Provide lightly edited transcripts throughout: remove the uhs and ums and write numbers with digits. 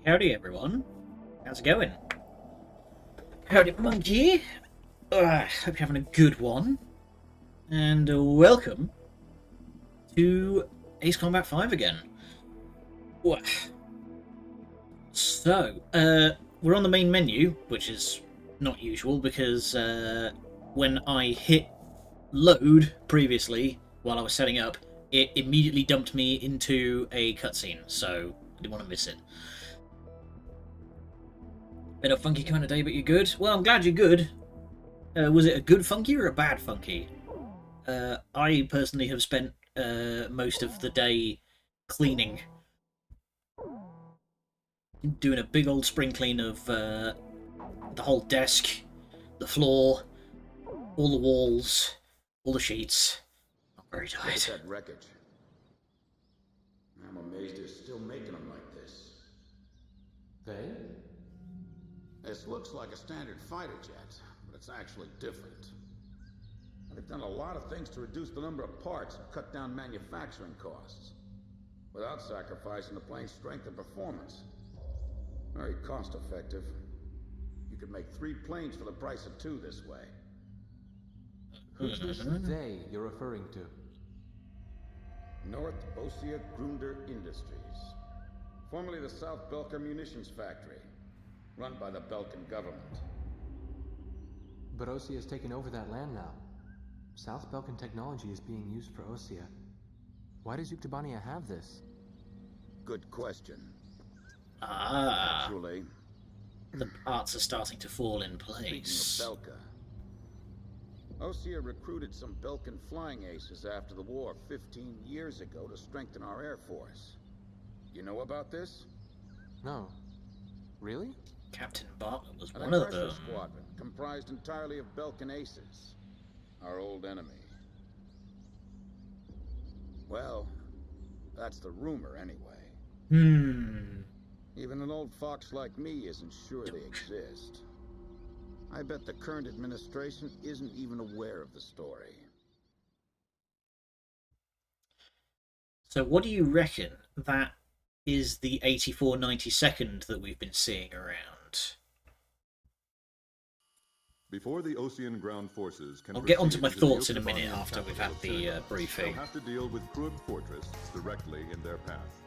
Howdy everyone, how's it going? Howdy monkey, hope you're having a good one, and welcome to Ace Combat 5 again. So, we're on the main menu, which is not usual because when I hit load previously while I was setting up, it immediately dumped me into a cutscene, so I didn't want to miss it. Been a funky kind of day, but you're good? Well, I'm glad you're good. Was it a good funky or a bad funky? I personally have spent most of the day cleaning. Doing a big old spring clean of the whole desk, the floor, all the walls, all the sheets. I'm very tired. Look at that wreckage. I'm amazed they're still making them like this. They? This looks like a standard fighter jet, but it's actually different. They've done a lot of things to reduce the number of parts and cut down manufacturing costs, without sacrificing the plane's strength and performance. Very cost effective. You could make 3 planes for the price of 2 this way. Who's this they you're referring to? North Ossia Grunder Industries, formerly the South Belka Munitions Factory, run by the Belkan government. But Ossia has taken over that land now. South Belkan technology is being used for Ossia. Why does Yuktobania have this? Good question. Actually, the parts are starting to fall in place. Speaking of Belka, Ossia recruited some Belkan flying aces after the war 15 years ago to strengthen our Air Force. You know about this? No. Really? Captain Bartlett was An one of aggressor them. squadron comprised entirely of Belkan aces, our old enemy. Well, that's the rumor anyway. Even an old fox like me isn't sure they exist. I bet the current administration isn't even aware of the story. So what do you reckon that is the 8492nd that we've been seeing around? Before the Ossian ground forces can I'll get onto proceed my into the thoughts in a minute Yuktobanian after we've capital had of the CANARDS. briefing. They'll have to deal with Kruik Fortress directly in their path.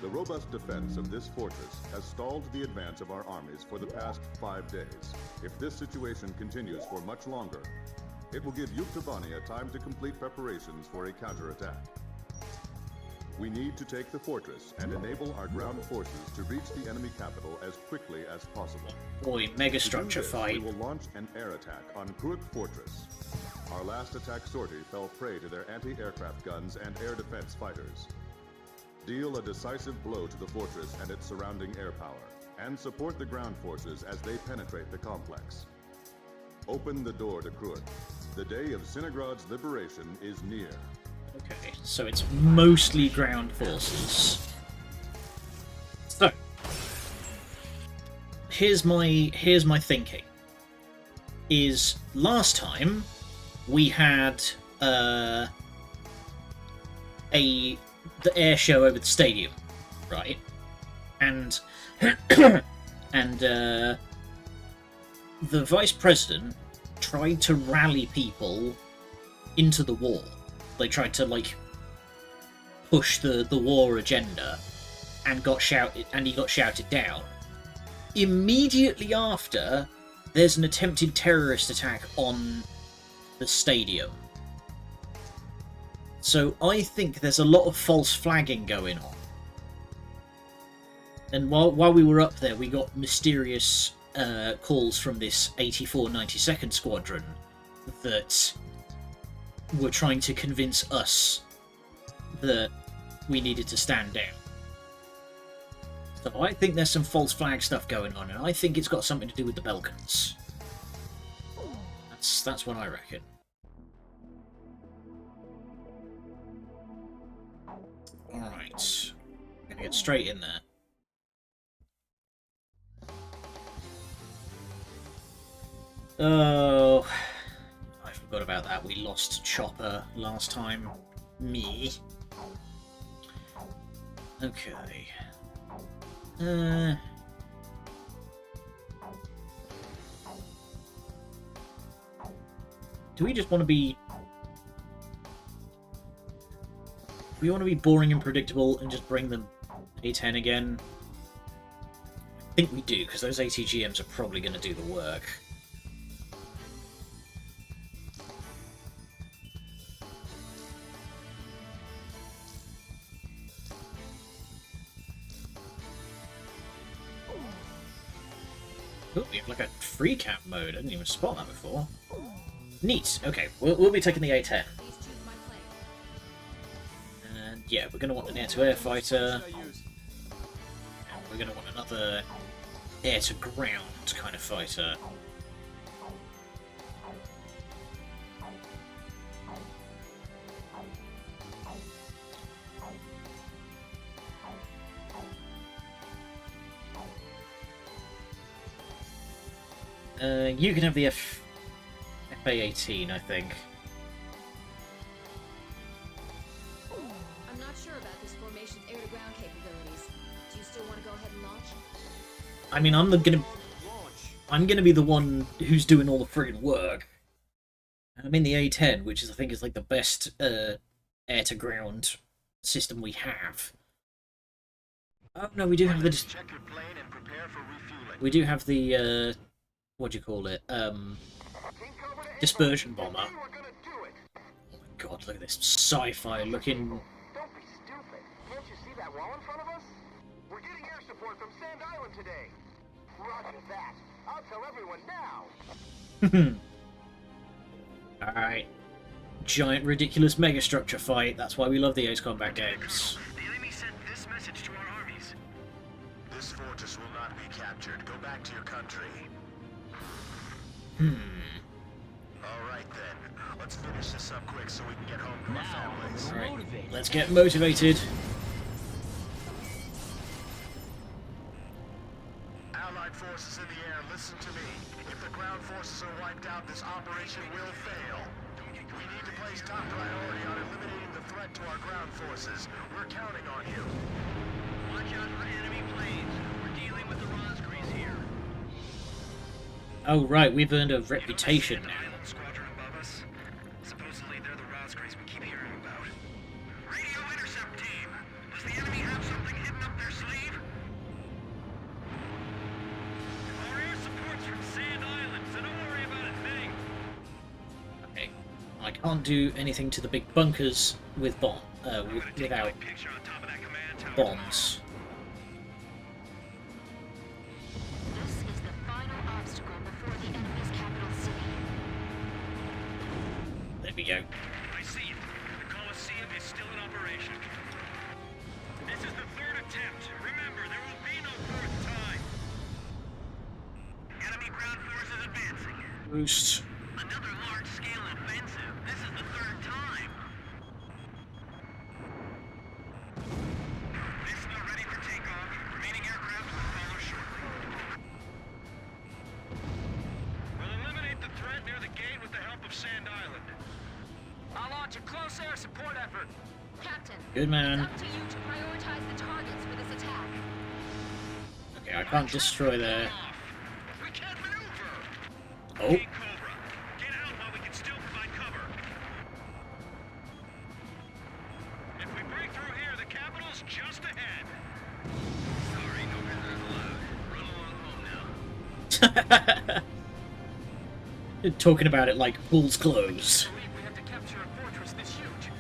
The robust defense of this fortress has stalled the advance of our armies for the past 5 days. If this situation continues for much longer, it will give Yuktobania time to complete preparations for a counterattack. We need to take the fortress and enable our ground forces to reach the enemy capital as quickly as possible. Boy, mega To do structure this, fight. We will launch an air attack on Kruik Fortress. Our last attack sortie fell prey to their anti-aircraft guns and air defense fighters. Deal a decisive blow to the fortress and its surrounding air power, and support the ground forces as they penetrate the complex. Open the door to Kruik. The day of Sinigrad's liberation is near. Okay, so it's mostly ground forces. So here's my thinking. Is last time we had the air show over the stadium, right? And and the vice president tried to rally people into the war. They tried to push the war agenda, and he got shouted down. Immediately after, there's an attempted terrorist attack on the stadium. So I think there's a lot of false flagging going on. And while we were up there, we got mysterious calls from this 8492nd Squadron that were trying to convince us that we needed to stand down. So I think there's some false flag stuff going on, and I think it's got something to do with the Belkans. That's what I reckon. Alright. I'm gonna get straight in there. Oh, I forgot about that. We lost Chopper last time. Me. Okay. Do we just want to be... We want to be boring and predictable and just bring them A10 again? I think we do, because those ATGMs are probably going to do the work. Oh, we have like a free camp mode. I didn't even spot that before. Neat. Okay, we'll be taking the A10. And yeah, we're going to want an air-to-air fighter. And we're going to want another air-to-ground kind of fighter. You can have the FA-18, I think. I'm not sure about this formation's air-to-ground capabilities. Do you still want to go ahead and launch? I mean, I'm gonna be the one who's doing all the friggin' work. I'm in the A-10, which is I think is like the best air-to-ground system we have. Oh no, we do have the. We do have the what do you call it? Dispersion bomber. Oh my god, look at this sci-fi looking. Don't be stupid. Can't you see that wall in front of us? We're getting air support from Sand Island today. Roger that. I'll tell everyone now. Alright. Giant ridiculous megastructure fight. That's why we love the Ace Combat games. The enemy sent this message to our armies. This fortress will not be captured. Go back to your country. Alright then. Let's finish this up quick so we can get home to our families. Alright, let's get motivated. Allied forces in the air, listen to me. If the ground forces are wiped out, this operation will fail. We need to place top priority on eliminating the threat to our ground forces. We're counting on you. Watch out for enemy planes. We're dealing with the Rosgrees here. Oh right, we've earned a reputation now. Island squadron above us. Supposedly they're the Rosgrees we keep hearing about. Radio intercept team. Does the enemy have something hidden up their sleeve? Our air support's from Sand Island, so don't worry about a thing. Okay. I can't do anything to the big bunkers with without Picture on top of that command tower. bombs. This is the final obstacle before the enemy's capital city. There we go. I see it. The Colosseum is still in operation. This is the third attempt. Remember, there will be no fourth time. Enemy ground forces advancing. Boost. Another large-scale offensive. This is the third time. This not ready for takeoff. Remaining aircraft will follow shortly. We'll eliminate the threat near the gate with the help of Sand Island. I'll launch a close air support effort. Captain, Good man. it's up to you to prioritize the targets for this attack. Okay, I can't destroy there. We can't maneuver. Oh. King Cobra, get out while we can still provide cover. If we break through here, the capital's just ahead. Sorry, no visitors allowed. Run along home now. Talking about it like pool's closed. I believe we have to capture a fortress this huge.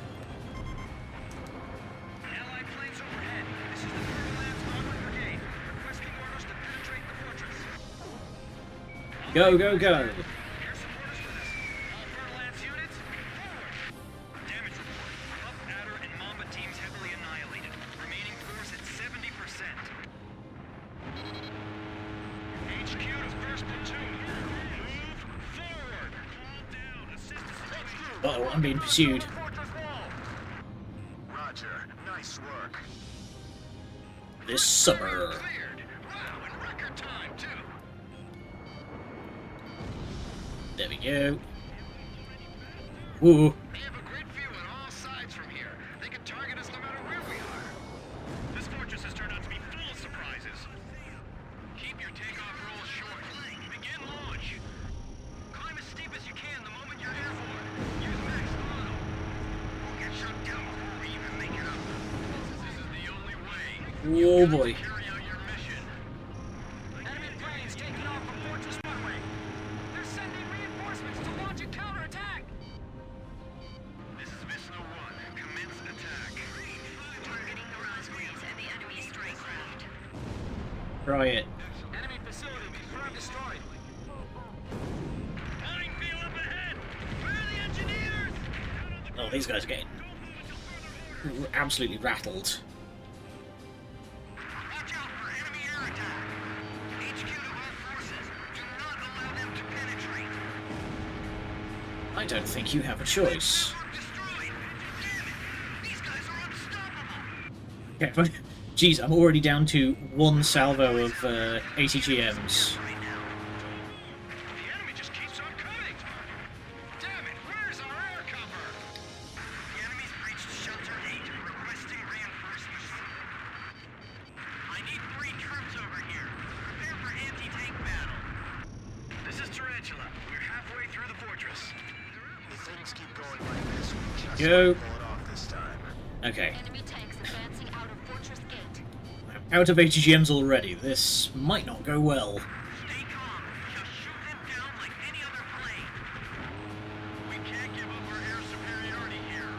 Allied planes overhead. This is the 3rd Lance Armored Brigade, requesting orders to penetrate the fortress. Go, go, go. Air supporters for this. All 3rd Lance units, forward. Damage report. Pup, Adder, and Mamba teams heavily annihilated. Remaining force at 70%. HQ to 1st platoon. Move forward. Calm down. Assist the situation. Uh-oh, I'm being pursued. Fortress wall. Roger. Nice work. This summer. Cleared. Wow, in record time, too. There we go. Woo. They have a great view on all sides from here. They can target us no matter where we are. This fortress has turned out to be full of surprises. Keep your takeoff rolls short. Begin launch. Climb as steep as you can the moment you're airborne. Oh boy. Carry out your mission. Enemy planes taking off from Fortress Runway. They're sending reinforcements to launch a counterattack. This is Vishnu 1. Commence attack. Targeting the Rosways and the enemy strike craft. Try it. Enemy facility confirmed destroyed. Flying field up ahead. Where are the engineers? Oh, these guys are getting absolutely rattled. Watch out for enemy air attack. HQ to all forces. Do not allow them to penetrate. I don't think you have a choice. Destroyed. Damn it. These guys are unstoppable. Okay, but jeez, I'm already down to one salvo of ATGMs. Right now. The enemy just keeps on coming. Damn it. Where's our air cover? The enemy's breached shelter 8, requesting reinforcements. I need 3 troops over here. Prepare for anti-tank battle. This is Tarantula. We're halfway through the fortress. If things keep going like this, we just Go. pull it off this time. Okay, Enemy tanks advancing out of Fortress Gate. I'm out of ATGMs already. This might not go well. Stay calm. Just shoot them down like any other plane. We can't give up our air superiority here.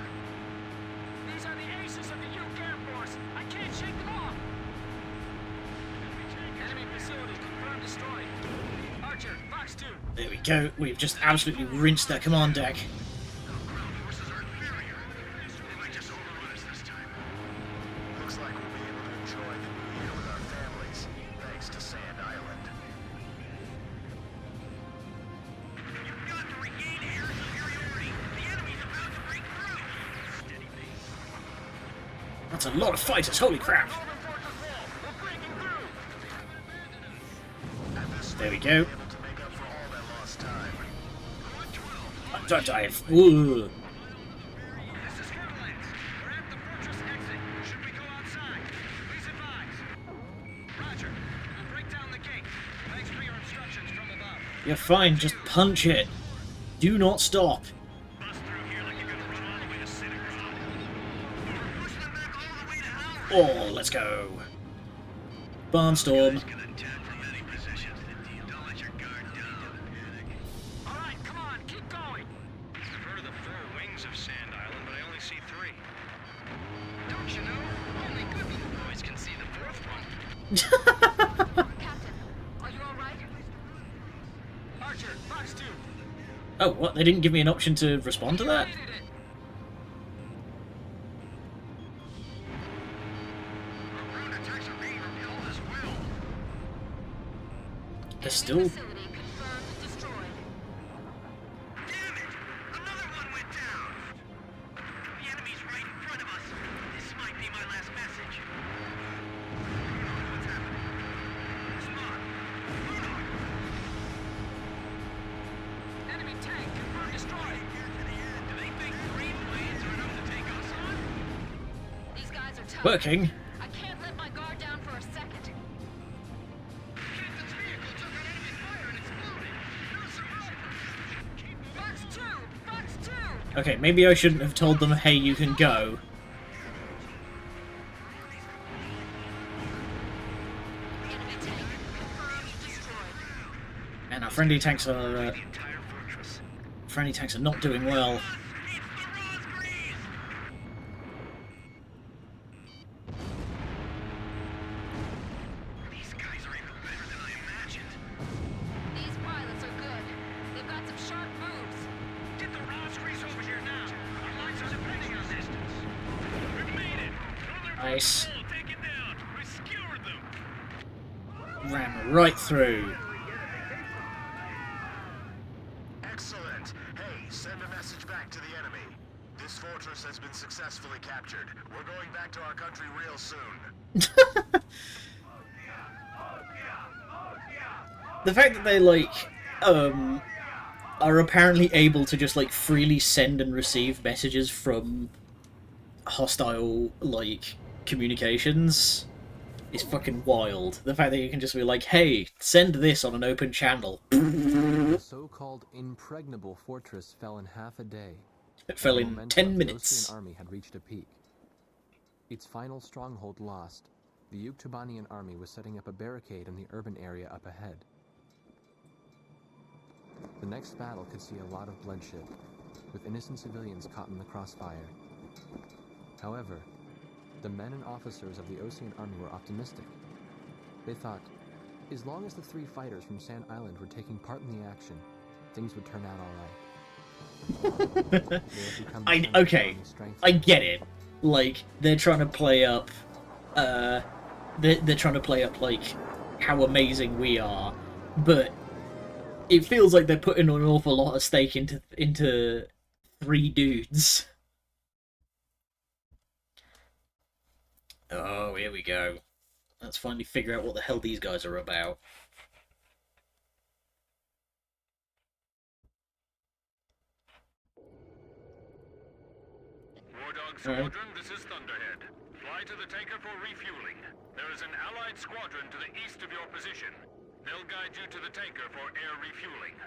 These are the aces of the UK Air Force. I can't shake them off. Enemy facility confirmed destroyed. Archer, Fox 2. There we go. We've just absolutely rinsed their command deck. Ground forces are inferior. They might just overrun us this time. Looks like we'll be able to enjoy the new year with our families, thanks to Sand Island. You've got to regain air superiority. The enemy's about to break through. Steady base. That's a lot of fighters. Holy crap! Over Fortress Wall. We're breaking through. At this There we rate, go. we'll be able to make up for all that lost time. Don't dive. Ooh. This is Skylands. We're at the fortress exit. Should we go outside? Please advise. Roger. We'll break down the gate. Thanks for your instructions from above. You're fine. Just punch it. Do not stop. Bust through here like you're gonna run all the way to Citigroup. We're pushing them back all the way to Howard. Oh, let's go. Barnstorm. Can attack from any position. Don't let your guard down. All right, come on, keep going. I've heard of the 4 wings of Sand Island, but I only see 3. Don't you know? Only good little boys can see the 4th one. Captain, are you alright? Archer, Fox 2. Oh, what? They didn't give me an option to respond to that? Needed it. Our ground attacks are being repelled as well. They're still... Facility confirmed destroyed. Damn it! Another one went down! The enemy's right in front of us. This might be my last message. What's happening? Smart. Bruno! Enemy tank confirmed destroyed. Do they think green planes are enough to take us on? These guys are tough. working. I can't let my guard down for a second. Captain's vehicle took an enemy fire and exploded. You're a survivor. Fox 2! Fox 2! Okay, maybe I shouldn't have told them, hey, you can go. Enemy tank confirmed destroyed. And our friendly tanks are... The entire fortress. friendly tanks are not doing well. It's the Rosgreaves! These guys are even better than I imagined. These pilots are good. They've got some sharp moves. Get the Rosgreaves over here now. Our lines are depending on distance. We've made it. Nice. Take it down. We skewered them. Ran right through. Excellent. Hey, send a message back to the enemy. This fortress has been successfully captured. We're going back to our country real soon. The fact that they, like, are apparently able to just, like, freely send and receive messages from hostile, like, communications is fucking wild. The fact that you can just be like, hey, send this on an open channel. The so-called impregnable fortress fell in half a day. It fell The in momentum 10 of the minutes. Osean army had reached a peak. Its final stronghold lost, The Yuktubanian army was setting up a barricade in the urban area up ahead. The next battle could see a lot of bloodshed, with innocent civilians caught in the crossfire. However, the men and officers of the Osean army were optimistic. They thought, as long as the 3 fighters from Sand Island were taking part in the action, things would turn out alright. Okay, I get it. Like, they're trying to play up, they're trying to play up, like, how amazing we are, but it feels like they're putting an awful lot of stake into 3 dudes. Oh, here we go. Let's finally figure out what the hell these guys are about. War Dog Squadron, this is Thunderhead. Fly to the tanker for refueling. There is an allied squadron to the east of your position. They'll guide you to the tanker for air refueling.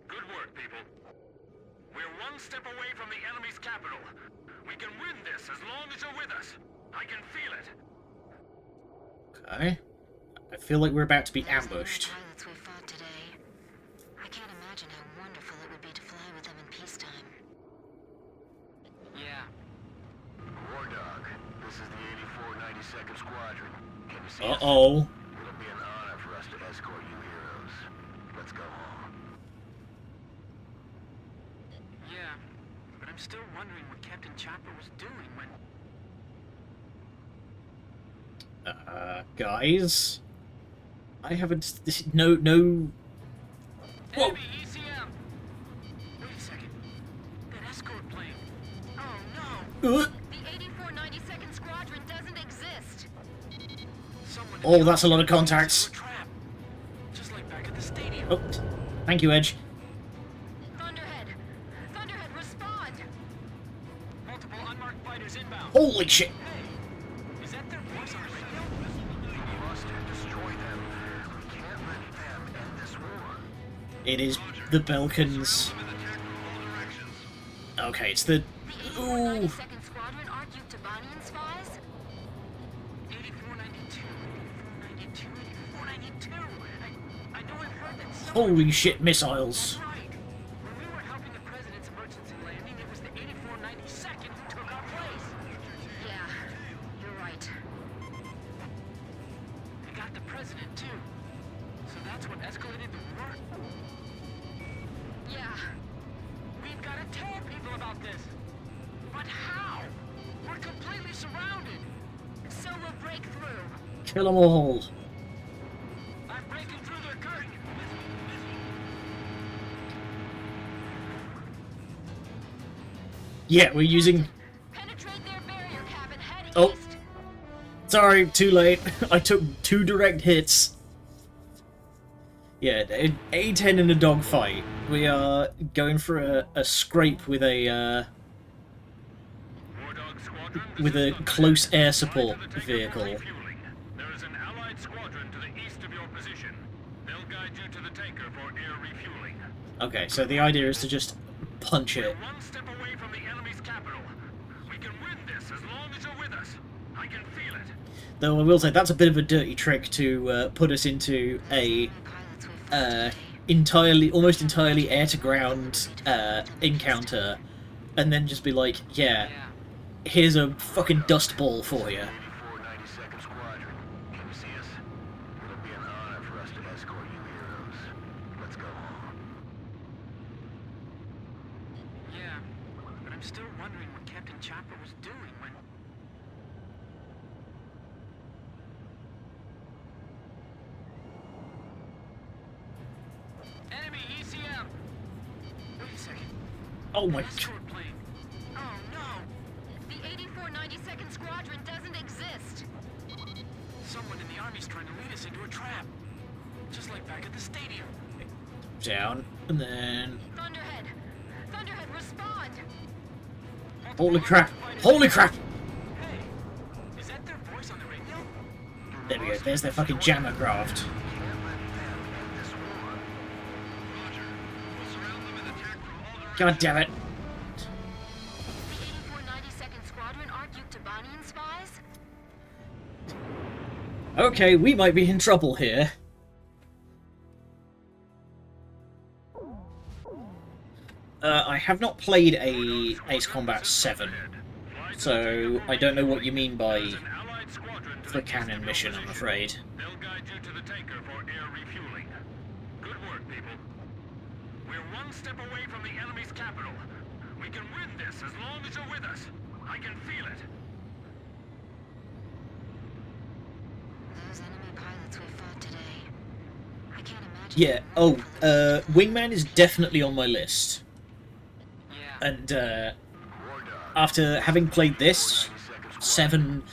Good work, people. We're 1 step away from the enemy's capital. We can win this as long as you're with us. I can feel it. Okay. I feel like we're about to be ambushed. Pilots we fought today. I can't imagine how wonderful it would be to fly with them in peacetime. Yeah. War Dog, this is the 8492nd Squadron. Can you see us? Uh-oh. It'll be an honor for us to escort you heroes. Let's go home. Yeah. But I'm still wondering what Captain Chopper was doing when... Guys? I haven't... No... Whoa! Enemy ECM! Wait a second. That escort plane. Oh no! The 8492nd Squadron doesn't exist. Someone Oh, that's a lot of contacts. into a trap. Just like back at the stadium. Oh, thank you, Edge. Thunderhead! Thunderhead, respond! Multiple unmarked fighters inbound. Holy shit! Hey, is that their voice on the radio? We must destroy them. We can't let them end this war. It is the Belkans. Okay, it's the... The Ooh! 8492nd Squadron aren't Yuktubanian spies? 8492, 8492, 8492. I know I've heard that somewhere. Holy shit, That's missiles. right. When we were helping the President's emergency landing, it was the 8492nd who took our place. Yeah, you're right. They got the President, too. So that's what escalated the war? Yeah. We've got to tell people about this. But how? We're completely surrounded. So we'll break through. Kill them all. I'm breaking through their curtain. Yeah, we're using... Penetrate their barrier cap and head Oh. east. Sorry, too late. I took 2 direct hits. Yeah, A10 in a dogfight. We are going for a scrape with a War Dog Squadron, this with is a Thunderhead. close air Fly support to the tanker for vehicle. refueling. There is an allied squadron to the east of your position. They'll guide you to the tanker for air refueling. Okay, so the idea is to just punch it. We're 1 step away from the enemy's capital. We can win this as long as you're with us. I can feel it. Though I will say that's a bit of a dirty trick to put us into a almost entirely air-to-ground encounter, and then just be like, yeah, here's a fucking dust ball for you. 8492nd Squadron. Can you see us? It'll be an honor for us to escort you heroes. Let's go home. Yeah, but I'm still wondering what Captain Chopper was doing when... Enemy ECM! Wait a second. Oh my That god. escort plane. Oh no! The 8492nd Squadron doesn't exist. Someone in the army's trying to lead us into a trap. Just like back at the stadium. Down, and then... Thunderhead! Thunderhead, respond! Holy crap! Holy crap! Hey, is that their voice on the radio? There we go, there's their fucking jammer craft. God damn it. The 8492nd Squadron aren't Yuktubanian spies? Okay, we might be in trouble here. I have not played a Ace Combat 7, so I don't know what you mean by the cannon mission, I'm afraid. They'll guide you to the tanker for air refueling. Good work, people. We're one step away from the enemy's capital. We can win this as long as you're with us. I can feel it. Those enemy pilots we fought today. I can't imagine. Yeah, oh, Wingman is definitely on my list. Yeah. And, after having played this, 7...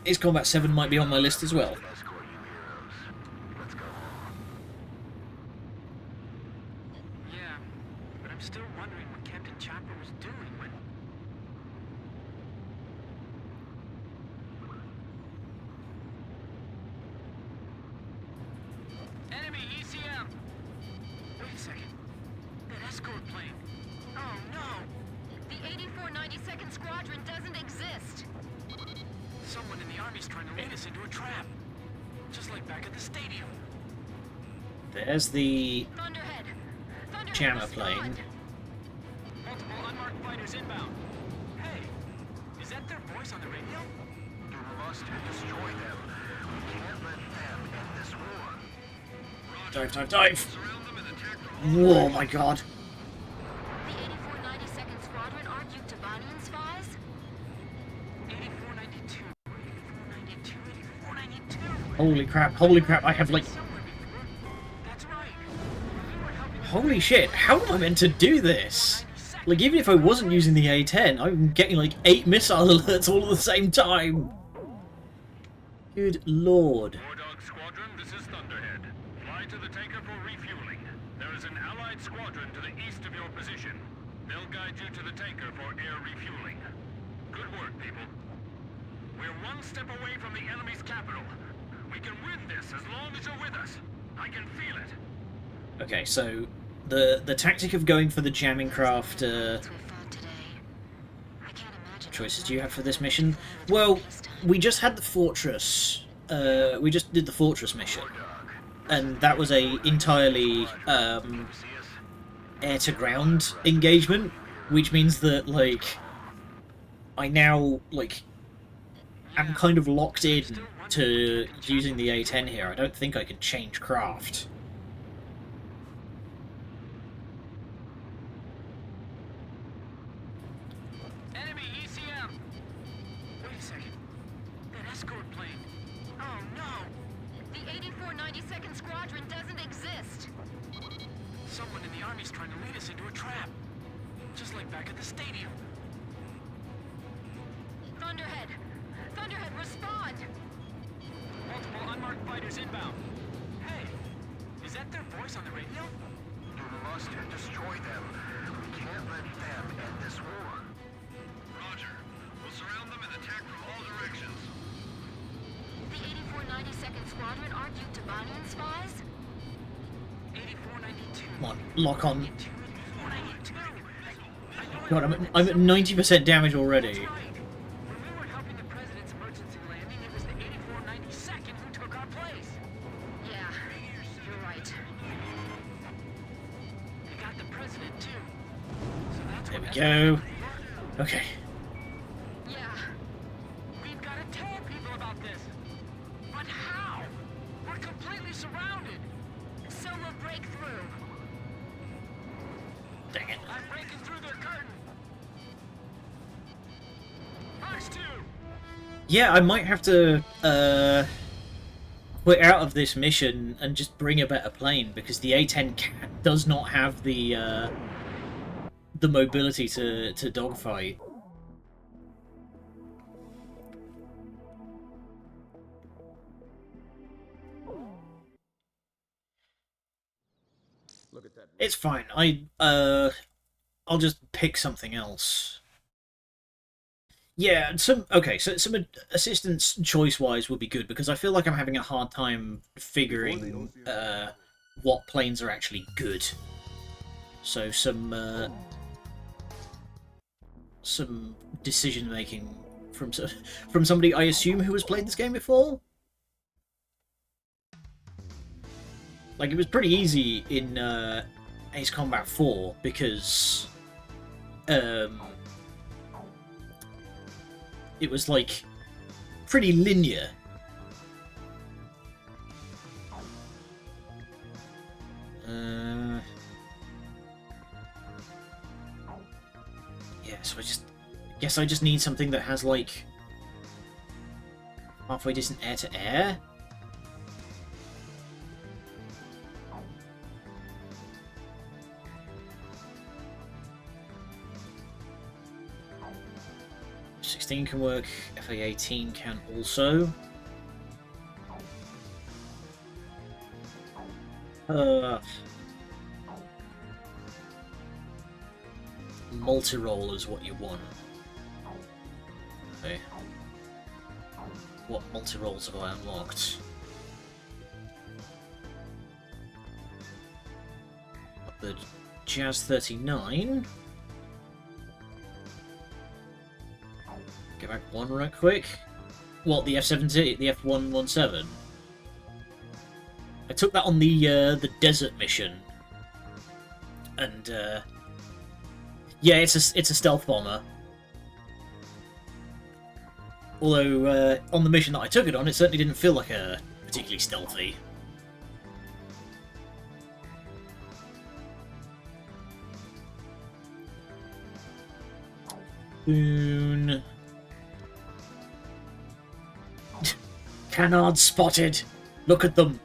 Ace Combat 7 might be on my list as well. Yeah, but I'm still wondering what Captain Chopper was doing when... Enemy ECM! Wait a second. That escort plane. Oh no! The 8492nd Squadron doesn't exist. Someone in the Army's trying to lead us into a trap. Just like back at the stadium. There's the Thunderhead! Thunderhead, jammer respond! plane. Multiple unmarked fighters inbound. Hey, is that their voice on the radio? You must destroy them. We can't let them end this war. Dive, dive, dive! Surround them and attack from all Whoa, my god. The 8492nd Squadron aren't you Tabanian spies? 8492, 8492, 8492. Holy crap, I have like... Somewhere before. That's right. We were helping the Holy shit, how am I meant to do this? Like, even if I wasn't using the A10, I'm getting like 8 missile alerts all at the same time. Good lord. War Dog Squadron, this is Thunderhead. Fly to the tanker for refueling. There is an allied squadron to the east of your position. They'll guide you to the tanker for air refueling. Good work, people. We're one step away from the enemy's capital. We can win this as long as you're with us. I can feel it. Okay, so the tactic of going for the jamming craft We fought today. I can't imagine. choices do you have for this mission? Well, we just had the fortress. We just did the fortress mission, and that was a entirely air to ground engagement, which means that like I now like am kind of locked in to using the A10 here. I don't think I can change craft. enemy ECM. Wait a second. That escort plane. Oh no! The 8492nd Squadron doesn't exist. Someone in the Army's trying to lead us into a trap. Just like back at the stadium. Thunderhead! Thunderhead, respond! Multiple unmarked fighters inbound. Hey, is that their voice on the radio? You must destroy them. We can't let them end this war. Roger. We'll surround them and attack from all directions. The 8492nd Squadron aren't you Tabanian spies? 8492. Come on, lock on. 8492. God, I'm at 90% damage already. That's right. When we were helping the president's emergency landing, it was the 8492nd who took our place. Yeah, you're right. They got the president too. So that's There what we go. Okay. Yeah. We've got to tell people about this. But how? We're completely surrounded. So we'll break through. Dang it. I'm breaking through their curtain. Fox 2! Yeah, I might have to quit out of this mission and just bring a better plane, because the A10 does not have the mobility to dogfight. Look at that. It's fine. I'll just pick something else. Yeah, some assistance choice-wise would be good, because I feel like I'm having a hard time figuring what planes are actually good. So some decision making from somebody I assume who has played this game before. Like, it was pretty easy in Ace Combat 4 because it was, like, pretty linear. Yeah, so I guess I just need something that has, like, halfway decent air-to-air. F-16 can work, FA-18 can also. Multi-roll is what you want. Okay. What multi-rolls have I unlocked? Got the Jazz 39. Go back one right quick. What, the F-17, the F-117? I took that on the desert mission, and yeah, it's a stealth bomber. Although on the mission that I took it on, it certainly didn't feel like a particularly stealthy. Boon. Canards spotted. Look at them.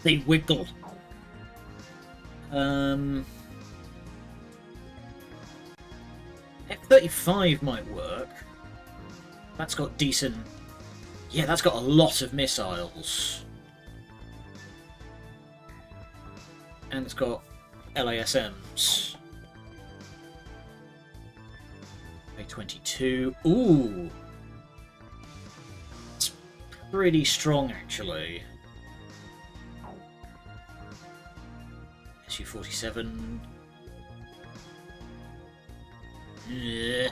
They wiggle. F-35 might work. That's got decent... Yeah, that's got a lot of missiles. And it's got LASMs. A-22. Ooh! It's pretty strong, actually. Su-47. Yeah.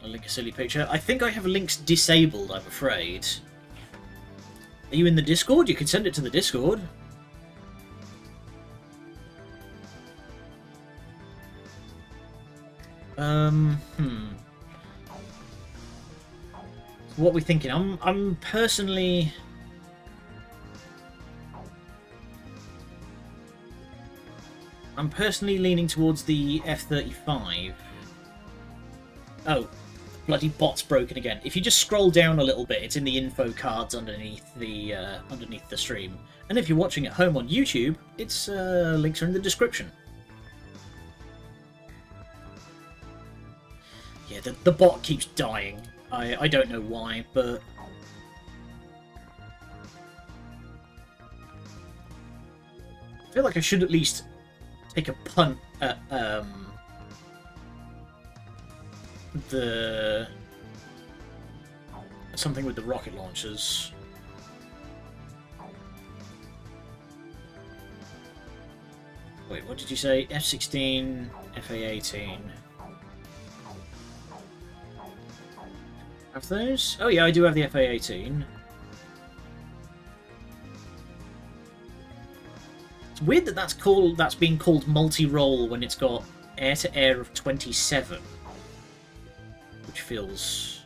I'll link a silly picture. I think I have links disabled, I'm afraid. Are you in the Discord? You can send it to the Discord. What are we thinking? I'm personally... I'm personally leaning towards the F-35. Oh, bloody bot's broken again. If you just scroll down a little bit, it's in the info cards underneath the stream. And if you're watching at home on YouTube, its links are in the description. Yeah, the bot keeps dying. I don't know why, but... I feel like I should at least take a punt at something with the rocket launchers. Wait, what did you say? F-16, FA-18. Have those? Oh yeah, I do have the FA-18. It's weird that that's being called multi-role when it's got air-to-air of 27. Which feels...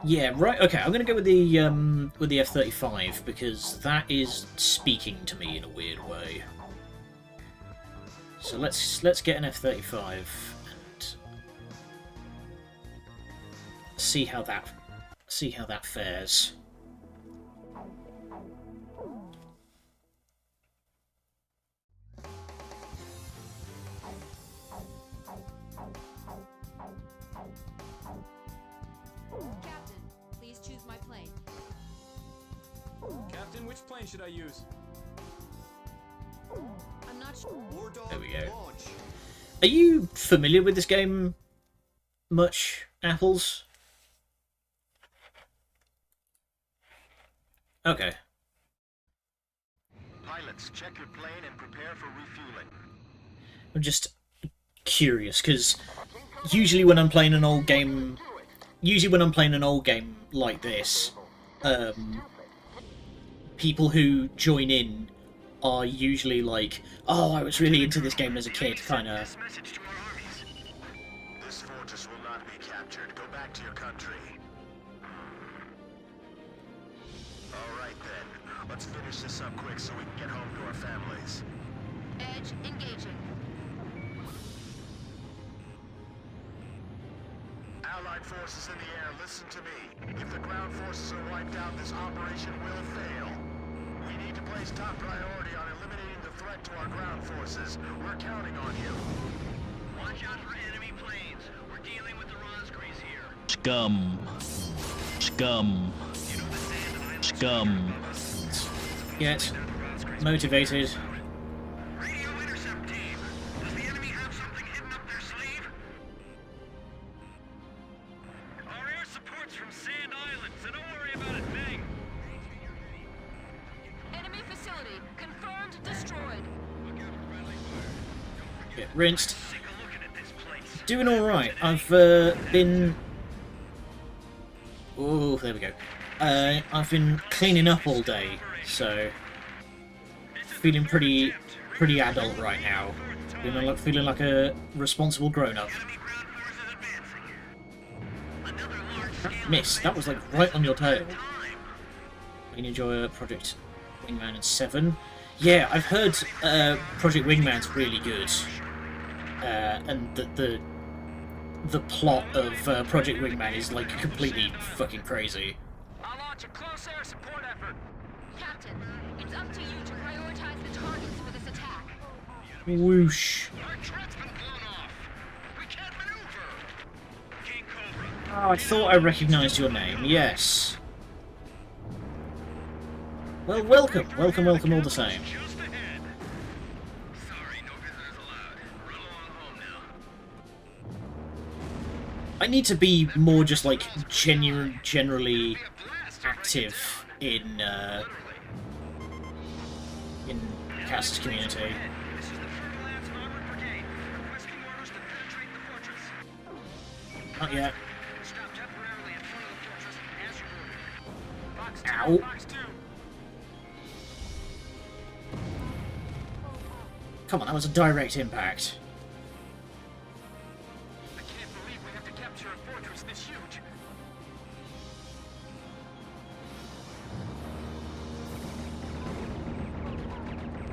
Yeah, right, okay, I'm gonna go with the F-35 because that is speaking to me in a weird way. So let's get an F-35 and see how that fares. Captain, please choose my plane. Captain, which plane should I use? I'm not sure. There we go. Are you familiar with this game much, Apples? Okay. Pilots, check your plane and prepare for refueling. I'm just curious, because usually when I'm playing an old game like this, people who join in are usually like, oh, I was really into this game as a kid, kind of. This message to our armies. This fortress will not be captured. Go back to your country. All right then. Let's finish this up quick so we can get home to our families. Edge engaging. Allied forces in the air, listen to me. If the ground forces are wiped out, this operation will fail. We need to place top priority on eliminating the threat to our ground forces. We're counting on you. Watch out for enemy planes. We're dealing with the Rosgrees here. Scum. Scum. Scum. Get motivated. Radio intercept team. Does the enemy have something hidden up their sleeve? Our air support's from Sand Island, so don't worry about a thing. Enemy facility confirmed destroyed. Get rinsed. Take a look at this place. Doing alright. I've been... Oh, there we go. I've been cleaning up all day, so... Feeling pretty adult right now. Feeling like a responsible grown-up. Miss, that was like right on your tail. We can enjoy Project Wingman and 7. Yeah, I've heard Project Wingman's really good. And the plot of Project Wingman is like completely fucking crazy. I'll launch a close air support effort. Captain, it's up to you to prioritize the targets for this attack. Whoosh. Our threat's been blown off. We can't maneuver. King Cobra. Oh, I thought I recognised your name, yes. Well, welcome all the same. Just ahead. Sorry, no visitors allowed. Run along home now. I need to be more just like generally active in cast community. This is the Fertile Lands Armored Brigade, requesting orders to penetrate the fortress. Not yet. Stop temporarily in front of the fortress as you ordered. Box 2, Ow. Box 2. Come on, that was a direct impact. I can't believe we have to capture a fortress this huge.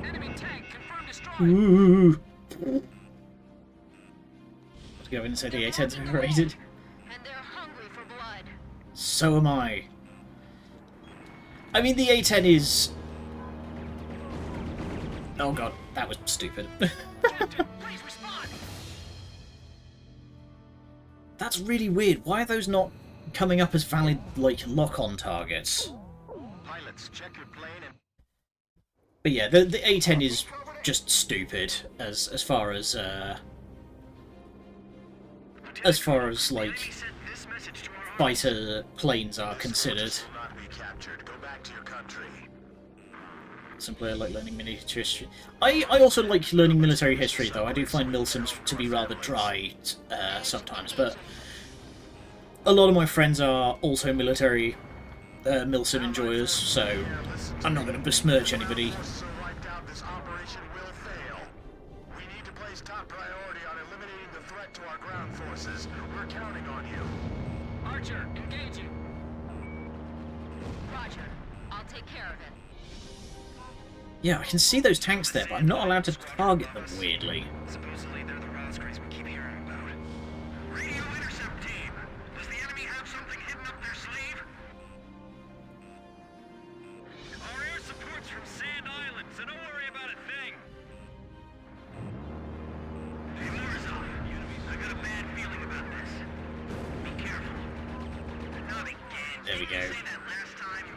Enemy tank confirmed destroyed. Ooh. Let's go and say the A10's overrated. And they're hungry for blood. So am I. I mean, the A10 is... Oh god, that was stupid. Captain, please respond. That's really weird. Why are those not coming up as valid, like, lock-on targets? Pilots, check your plane and... But yeah, the A10 is just stupid as far as like Sent this message to our fighter planes are considered. will not be captured. Go back to your country. Simply I like learning military history. I also like learning military history, though. I do find milsims to be rather dry sometimes, but a lot of my friends are also military milsim enjoyers, so I'm not going to besmirch anybody. Forces are wiped out. This operation will fail. We need to place top priority on eliminating the threat to our ground forces. We're counting on you. Archer, engaging. Roger. I'll take care of it. Yeah, I can see those tanks there, but I'm not allowed to target them, weirdly. Supposedly they're the Rosgrees we keep hearing about. Radio intercept team. Does the enemy have something hidden up their sleeve? Our air support's from Sand Island, so don't worry about a thing. Hey, Morrison. I got a bad feeling about this. Be careful. Not again. There we go. Say that last time.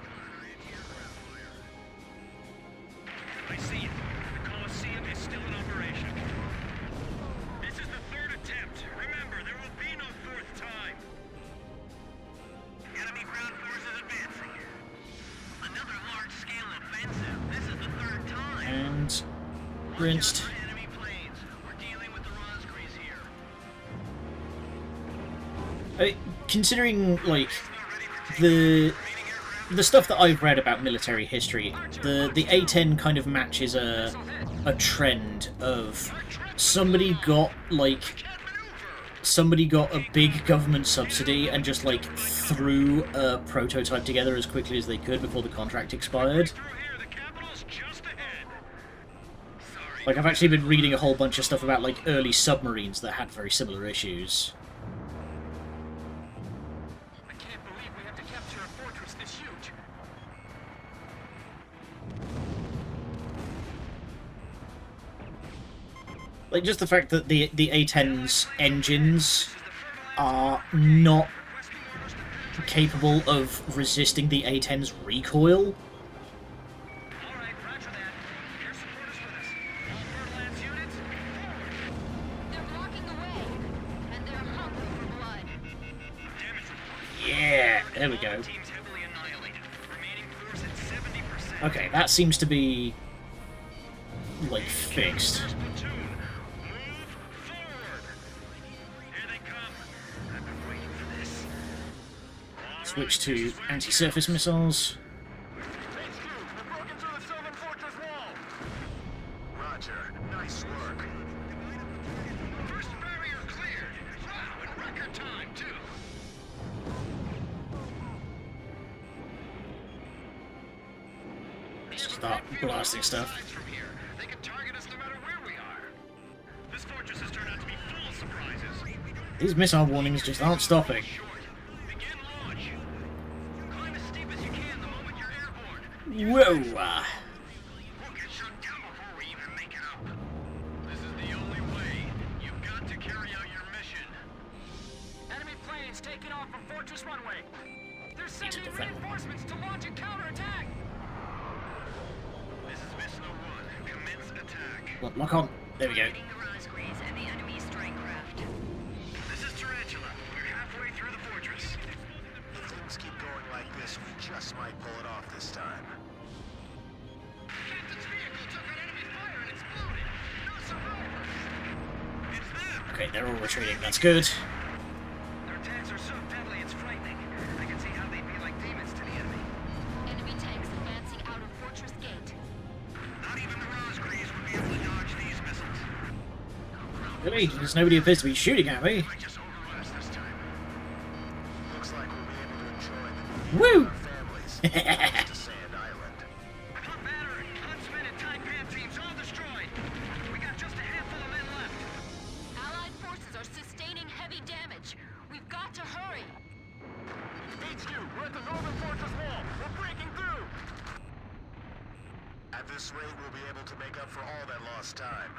I see it. The Colosseum is still in operation. This is the third attempt. Remember, there will be no fourth time. Enemy ground forces advancing. Another large-scale offensive. This is the third time. And rinsed. Enemy planes. We're dealing with the Rosgrees here. Considering, like, the the stuff that I've read about military history, the A-10 kind of matches a trend of somebody got a big government subsidy and just like threw a prototype together as quickly as they could before the contract expired. Like, I've actually been reading a whole bunch of stuff about like early submarines that had very similar issues. I can't believe we have to capture a fortress this huge. Like, just the fact that the A-10's engines are not capable of resisting the A-10's recoil. Alright, roger that. Air support is with us. All Birdlands units, forward. They're blocking the way, and they're hungry for blood. Damage report. Yeah, there we go. Teams heavily annihilated. Remaining force at 70%. Okay, that seems to be, like, fixed. First platoon, move forward. Here they come. I've been waiting for this. Switch to anti-surface missiles. HQ, we're broken through the southern fortress wall. Roger. Nice work. First barrier cleared. Wow, in record time, too. Start blasting stuff. From here. They can target us no matter where we are. This fortress has turned out to be full of surprises. These missile warnings just aren't stopping. Begin launch. Climb as steep as you can the moment you're airborne. Whoa! We'll get shut down before we even make it up. This is the only way. You've got to carry out your mission. Enemy planes taking off from Fortress Runway. They're sending defend. reinforcements to launch a counterattack. This is Missile 1. Commence attack. Lock on. There we go. The Rosgreaves and the enemy strike craft. This is Tarantula. We're halfway through the fortress. If things keep going like this, we just might pull it off this time. Captain's vehicle took on enemy fire and exploded. No survivors. It's them. Okay, they're all retreating. That's good. Their tanks are so deadly, it's frightening. I can see how they'd be like demons to the enemy. Enemy tanks advancing out of Fortress Gate. Not even the Rosgreaves would be able to dodge these missiles. Really? There's nobody appears to be shooting at me. I just overrun us this time. Looks like we'll be able to enjoy the Woo! our families close to Sand Island. Pump battery, huntsman, and Taipan teams all destroyed. We got just a handful of men left. Allied forces are sustaining heavy damage. We've got to hurry. HQ, we're at the northern fortress wall. We're breaking through. At this rate, we'll be able to make up for all that lost time.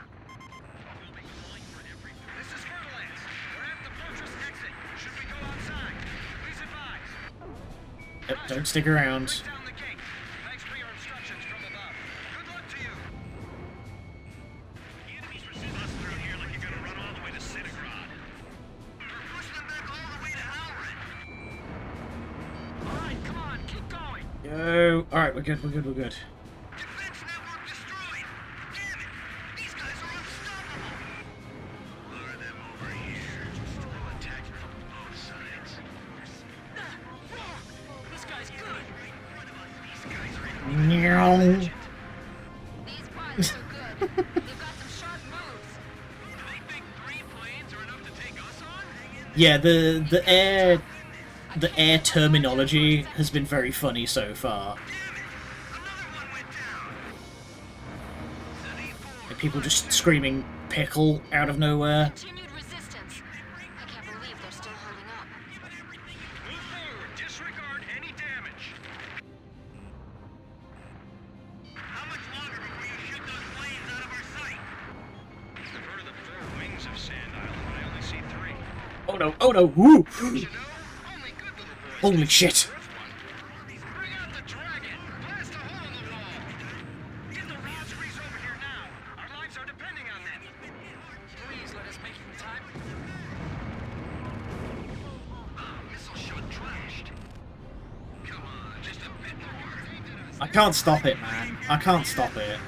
This is Birdlands. We're at the fortress exit. Should we go outside? Please advise. Yep, don't stick around. Break down the gate. Thanks for your instructions from above. Good luck to you. The enemy's resisting us through here like you're gonna run all the way to Citigrad. We're pushing them back all the way to Halrin. All right, come on, keep going. Yo. Alright, we're good, we're good, we're good. Defense network destroyed. Damn it, these guys are unstoppable. Lure them over here. We'll attack from both sides. Wrong. This guy's good. These guys are in Meow. These pilots are good. They've got some sharp moves. Do they think 3 planes are enough to take us on? Yeah, the air terminology has been very funny so far. Another one went down. Like, people just screaming pickle out of nowhere. Continued resistance. I can't believe they're still holding up. Move forward. Disregard any damage. How much longer before you shoot those planes out of our sight? I've heard of the 4 wings of Sand Island, but I only see 3. Oh no, oh no, woo! You know, only good little boys. Holy shit! Bring out the dragon! Blast a hole in the wall! Get the Rosgreaves over here now! Our lives are depending on them! Please let us make it in time. Missile shot trashed. Come on, just a bit more. I can't stop it, man. I can't stop it.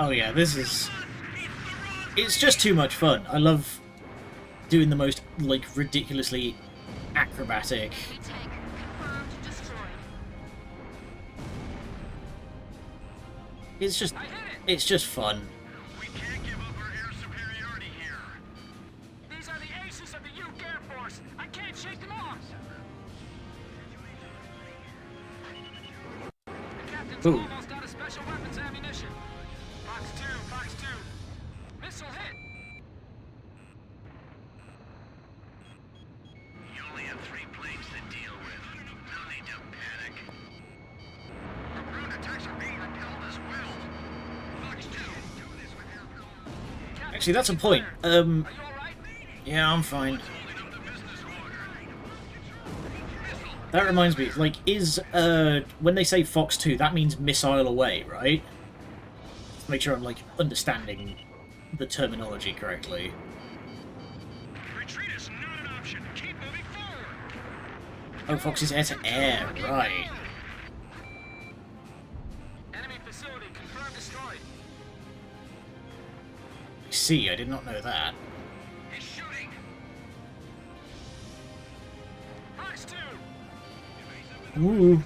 Oh yeah, this is... It's just too much fun. I love doing the most, like, ridiculously acrobatic... Enemy tank confirmed destroyed. It's just fun. We can't give up our air superiority here. These are the aces of the Uke Air Force. I can't shake them off. The captain's Ooh. almost out of special weapons ammunition. Fox 2, Fox 2. Missile hit. You only have 3 planes to deal with. No need to panic. Our ground attacks are being repelled as well. Fox 2, do this with air power. Actually, that's a point. Are you all right? Yeah, I'm fine. Holding up the business order. That reminds me, like, when they say Fox 2, that means missile away, right? Let's make sure I'm, like, understanding the terminology correctly. Retreat is not an option. Keep moving forward. Oh, Fox is air-to-air, right. Enemy facility confirmed destroyed. I see, I did not know that. He's shooting. Fox 2. Ooh.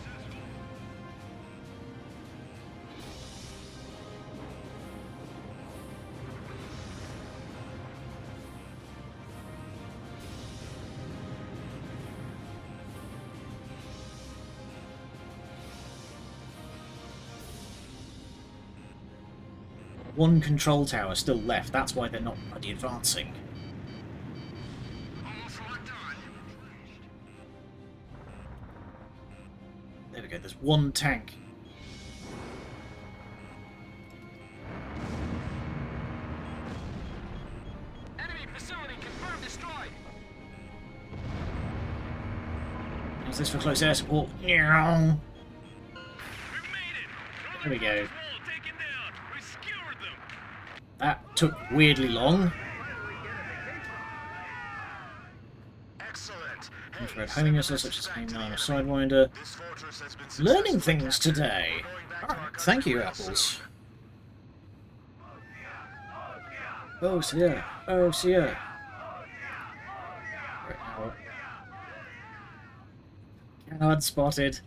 One control tower still left, that's why they're not bloody advancing. Almost locked on. There we go, there's one tank. Enemy facility confirmed destroyed. Is this for close air support? Meow. We made it. There we go. Control taken down. We skewered them. That took weirdly long. Excellent. Infrared homing missiles such as AIM-9 or Sidewinder. This fortress has been Learning successfully things captured. today. We're going back to our Alright, thank you, country Apples. soon. Oh, so yeah. Oh, so yeah. Right now. Canard spotted.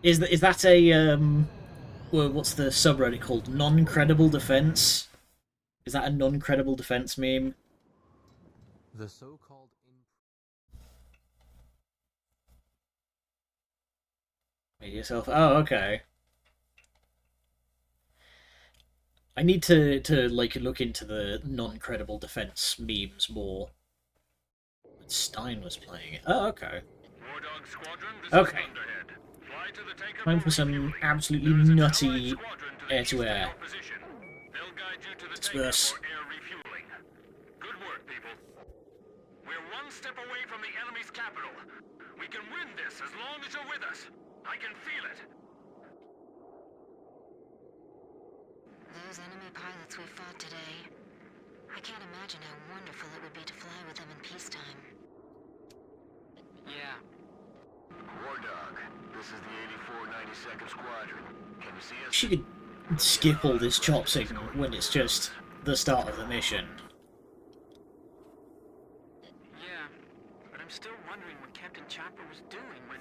Is that a well, what's the subreddit called? Non-credible defense? Is that a non-credible defense meme? The so-called Made yourself. Oh, okay. I need to like look into the non-credible defense memes more. Stein was playing it. Oh, okay. War Dog Squadron, this Okay. is Thunderhead. Fly to the tanker Time for some refueling. absolutely There is an nutty Allied squadron to the air-to-air. east of your position. They'll guide you to the tanker Disperse. for air refueling. Good work, people. We're one step away from the enemy's capital. We can win this as long as you're with us. I can feel it. Those enemy pilots we fought today. I can't imagine how wonderful it would be to fly with them in peacetime. Yeah. War Dog, this is the 8492nd Squadron. Can you see us? She could skip all this chop signal when it's just the start of the mission. Yeah. But I'm still wondering what Captain Chopper was doing when...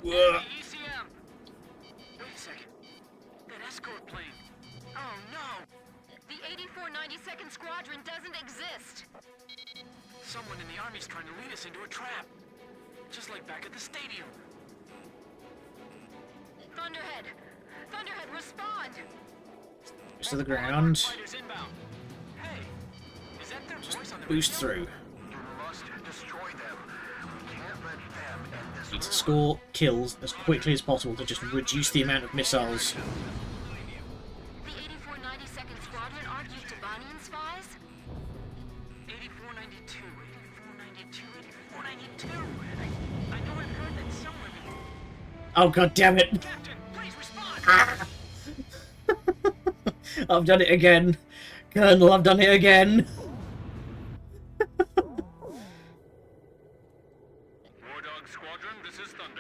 ECM! Wait a second. That escort plane. Oh no! The 8492nd Squadron doesn't exist! Someone in the Army's trying to lead us into a trap. Just like back at the stadium. Thunderhead! Thunderhead, respond! Just to the ground. Fighters inbound. Hey, is that their voice on the Boost radio? through. You must destroy them. We can't let them end this Need to war. score kills as quickly as possible to just reduce the amount of missiles. The 8492nd Squadron aren't used to Banian spies? 8492, 8492, 8492. I know I've heard that somewhere before. Oh, god damn it! Captain, please respond! I've done it again! Colonel, I've done it again!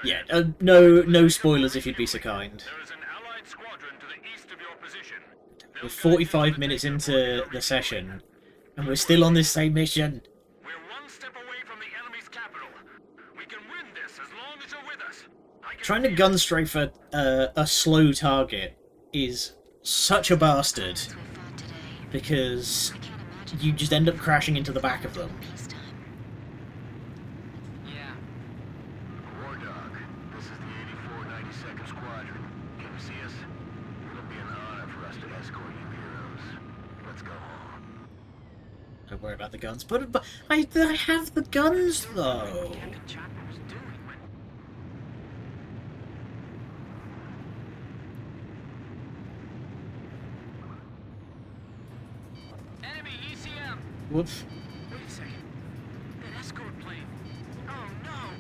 Yeah, no spoilers if you'd be so kind. There is an allied squadron to the east of your position. We're 45 minutes into the session, and we're still on this same mission. We're one step away from the enemy's capital. We can win this as long as you're with us. Trying to gun strafe a slow target is such a bastard, We fought today. because I can't imagine you just end up crashing into the back of them. peacetime. Yeah. War Dog, this is the 8492nd Squadron. Can you see us? It'll be an honor for us to escort you heroes. Let's go home. Don't worry about the guns, but I have the guns though. Enemy ECM! Whoops. Wait a second. That escort plane. Oh no!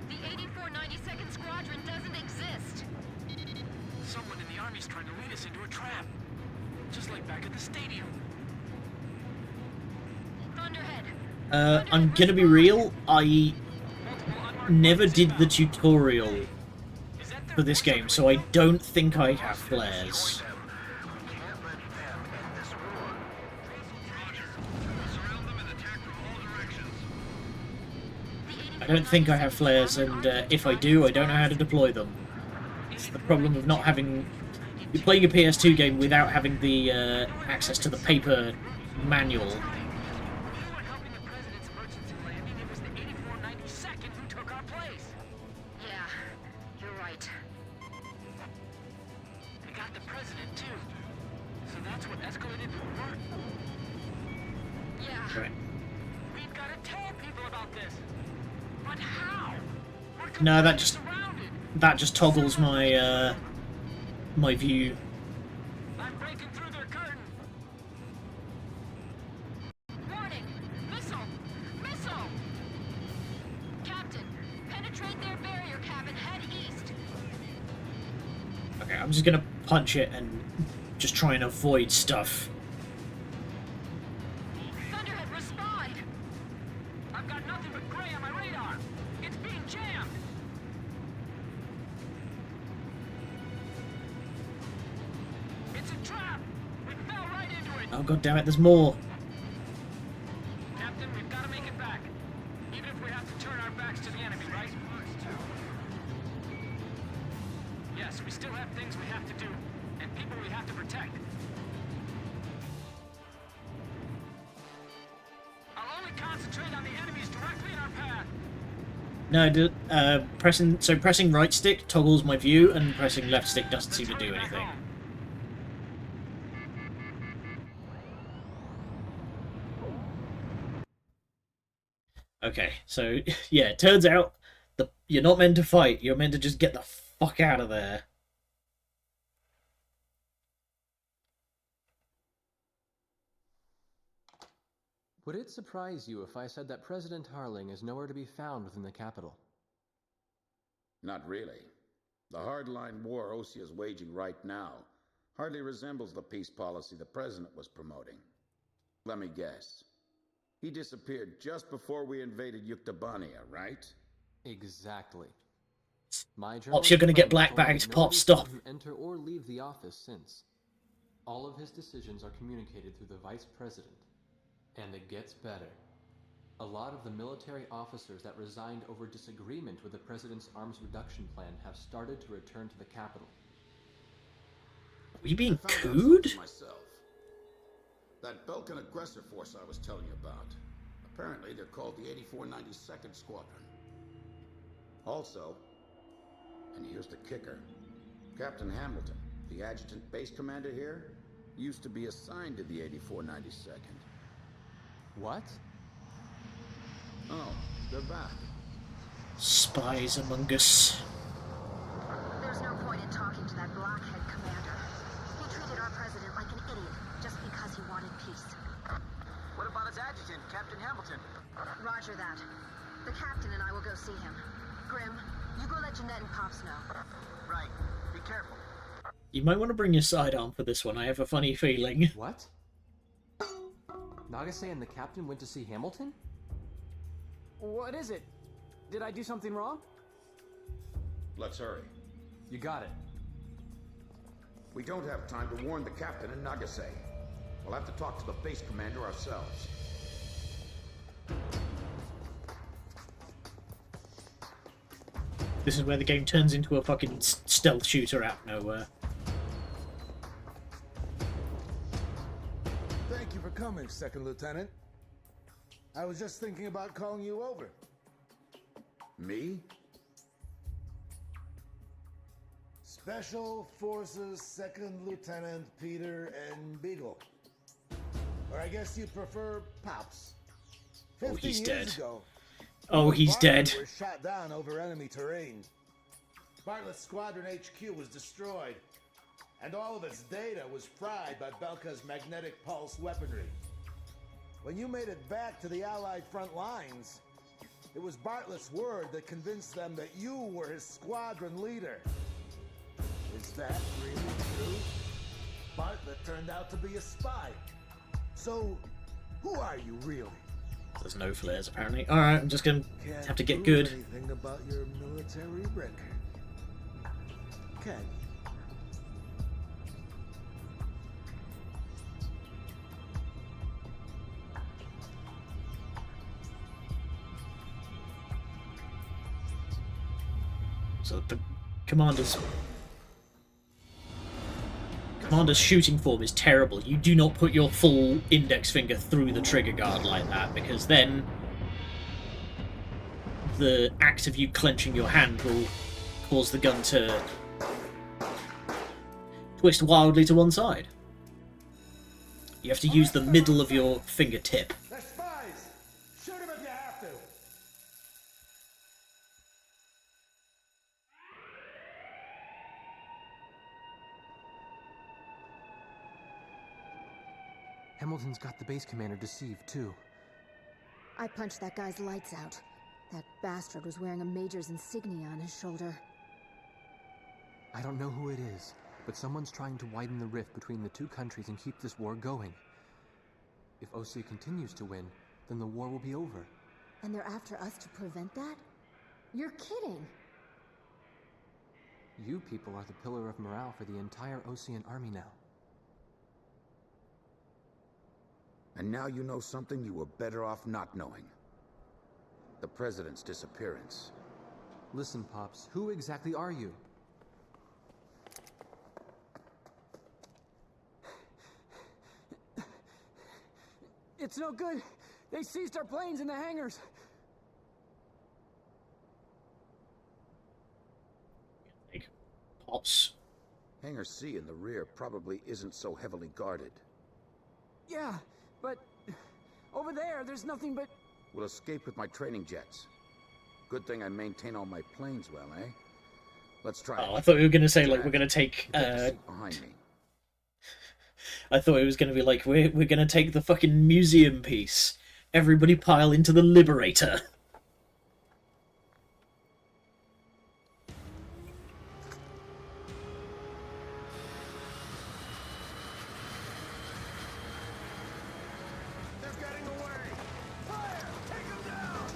The 8492nd Squadron doesn't exist. Someone in the Army's trying to lead us into a trap. Just like back at the stadium. Thunderhead. I'm gonna be real. I never did the tutorial for this game, so I don't think I have flares. We can't let them end this war. Roger. Surround them and attack from all directions. I don't think I have flares, and if I do, I don't know how to deploy them. It's the problem of not having... You're playing a PS2 game without having the access to the paper manual. We were helping the president's emergency landing. It was the 8492nd who took our place. Yeah, you're right. They got the president too. So that's what escalated the war. Yeah. Right. We've got to tell people about this. But how? We're No, that completely just surrounded. toggles my my view. I'm breaking through their curtain. Warning! Missile! Missile! Captain, penetrate their barrier cap and head east. Okay, I'm just gonna punch it and just try and avoid stuff. Thunderhead, respond! I've got nothing but gray on my radar. It's being jammed. It's a trap. We fell right into it. Oh god damn it, there's more. Captain, we've got to make it back. Even if we have to turn our backs to the enemy, right? Yes, we still have things we have to do, and people we have to protect. I'll only concentrate on the enemies directly in our path. No, pressing right stick toggles my view, and pressing left stick doesn't seem to do anything. Okay, so yeah, it turns out you're not meant to fight. You're meant to just get the fuck out of there. Would it surprise you if I said that President Harling is nowhere to be found within the capital? Not really. The hardline war Osea is waging right now hardly resembles the peace policy the president was promoting. Let me guess. He disappeared just before we invaded Yuktobania, right? Exactly. My Pops, you're gonna get black bags. Pops, stop. Enter or leave the office since. All of his decisions are communicated through the vice president. And it gets better. A lot of the military officers that resigned over disagreement with the president's arms reduction plan have started to return to the capital. Are you being I found out cooed? something myself. That Belkan aggressor force I was telling you about. Apparently, they're called the 8492nd Squadron. Also, and here's the kicker, Captain Hamilton, the adjutant base commander here, used to be assigned to the 8492nd. What? Oh, they're back. Spies among us. There's no point in talking to that blockhead commander. He treated our president like an idiot just because he wanted peace. What about his adjutant, Captain Hamilton? Roger that. The captain and I will go see him. Grim, you go let Jeanette and Pops know. Right. Be careful. You might want to bring your sidearm for this one. I have a funny feeling. What? Nagase and the captain went to see Hamilton? What is it? Did I do something wrong? Let's hurry. You got it. We don't have time to warn the captain in Nagase. We'll have to talk to the base commander ourselves. This is where the game turns into a fucking stealth shooter out of nowhere. Thank you for coming, Second Lieutenant. I was just thinking about calling you over. Me? Special Forces Second Lieutenant Peter N. Beagle. Or I guess you prefer Pops. 15 he's years dead. ago, Oh, he's dead. Bartlett was shot down over enemy terrain. Bartlett's Squadron HQ was destroyed, and all of its data was fried by Belka's magnetic pulse weaponry. When you made it back to the Allied front lines, it was Bartlett's word that convinced them that you were his squadron leader. Is that really true? Bartlett turned out to be a spy. So, who are you really? There's no flares apparently. Alright, I'm just gonna Can't have to get prove good. anything about your military record. Can you? So the commander's shooting form is terrible. You do not put your full index finger through the trigger guard like that, because then the act of you clenching your hand will cause the gun to twist wildly to one side. You have to use the middle of your fingertip. They're spies! Shoot them if you have to! Hamilton's got the base commander deceived, too. I punched that guy's lights out. That bastard was wearing a major's insignia on his shoulder. I don't know who it is, but someone's trying to widen the rift between the two countries and keep this war going. If OC continues to win, then the war will be over. And they're after us to prevent that? You're kidding! You people are the pillar of morale for the entire Ocean army now. And now you know something you were better off not knowing. The President's disappearance. Listen, Pops, who exactly are you? It's no good. They seized our planes in the hangars. Like, Pops. Hangar C in the rear probably isn't so heavily guarded. Yeah, but over there's nothing but... We'll escape with my training jets. Good thing I maintain all my planes well, eh? Let's try it. Oh, I thought we were going to say, like, we're going to take... Take the seat behind me. I thought it was going to be like, we're going to take the fucking museum piece. Everybody pile into the Liberator. They're getting away! Fire! Take them down!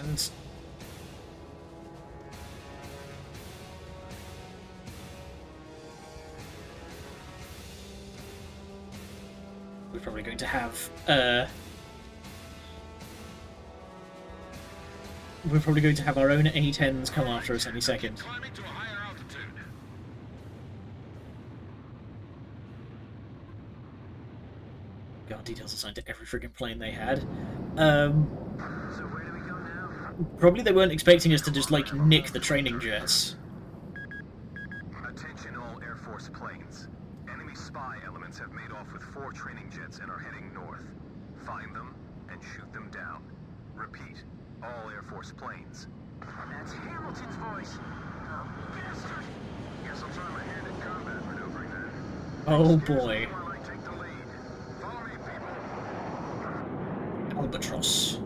And... we're probably going to have, we're probably going to have our own A-10s come after us any second. Climbing to a higher altitude. Guard details assigned to every friggin' plane they had. So where do we go now? Probably they weren't expecting us to just, like, nick the training jets. Attention all Air Force planes. Enemy spy elements have made off with 4 training jets and are heading north. Find them and shoot them down. Repeat, all Air Force planes. That's Hamilton's voice! Oh, bastard! Guess I'll try my hand at combat maneuvering then. Oh boy. While I take the lead. Follow me, people. Albatross.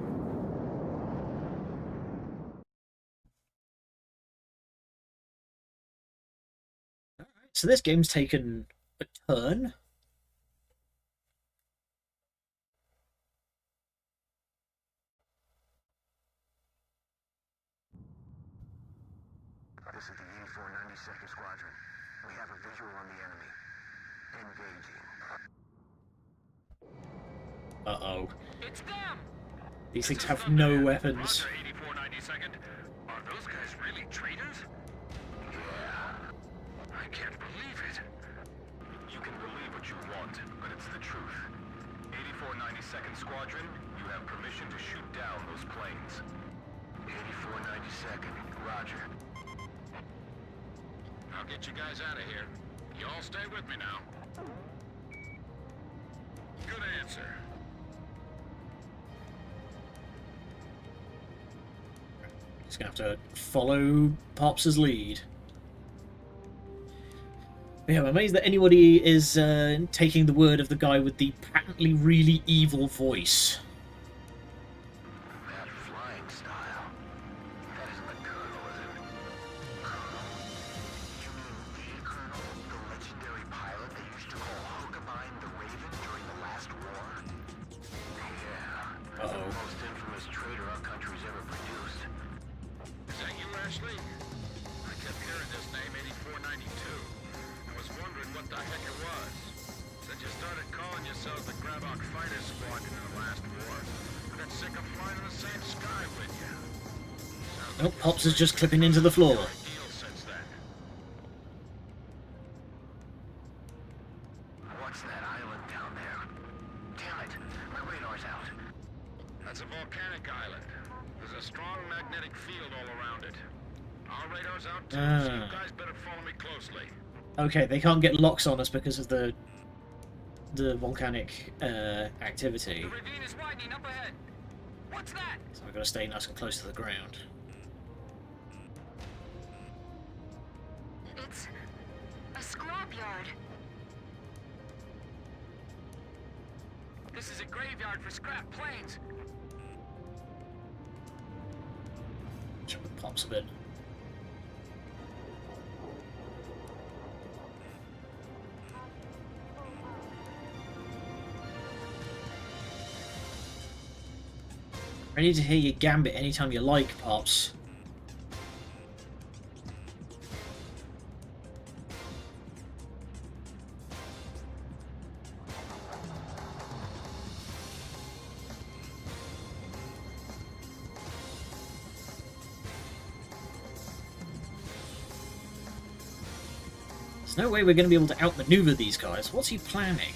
So this game's taken a turn. This is the 8492nd Squadron. We have a visual on the enemy. Engaging. Uh-oh. It's them! These things have no weapons. Roger, 8492nd. Are those guys really traitors? Yeah. I can't believe it. You can believe what you want, but it's the truth. 8492nd Squadron, you have permission to shoot down those planes. 8492nd, roger. I'll get you guys out of here. You all stay with me now. Good answer. Just gonna have to follow Pops' lead. Yeah, I'm amazed that anybody is taking the word of the guy with the patently really evil voice. That flying style. That isn't the Colonel, is it? Colonel? You mean the Colonel? The legendary pilot they used to call Hookabine the Raven during the last war? Yeah. Uh-oh. The most infamous traitor our country's ever produced. Is that you, Ashley? I kept hearing this name, 8492. I was wondering what the heck it was. Said you started calling yourselves the Grabok Fighter Squadron in the last war. I got sick of flying in the same sky with you. Nope, Pops is just clipping into the floor. Ideal since then. What's that island down there? Damn it, my radar's out. That's a volcanic island. There's a strong magnetic field all around it. Our radar's out too, so you guys better follow me closely. Okay, they can't get locks on us because of the volcanic activity. The ravine is widening up ahead. What's that? So I've got to stay nice and close to the ground. It's a scrapyard. This is a graveyard for scrap planes. Check with Pops a bit. Ready to hear your gambit anytime you like, Pops. There's no way we're going to be able to outmaneuver these guys. What's he planning?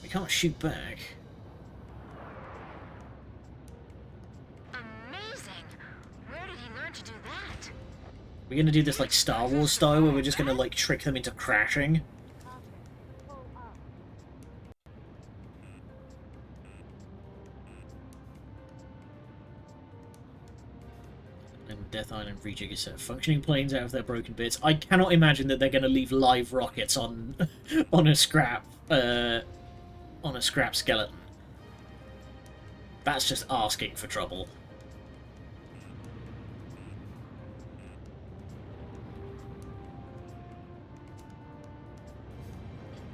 We can't shoot back. Amazing! Where did he learn to do that? We're going to do this like Star Wars style where we're just going to like trick them into crashing. And Death Island rejig a set of functioning planes out of their broken bits. I cannot imagine that they're going to leave live rockets on on a scrap skeleton. That's just asking for trouble.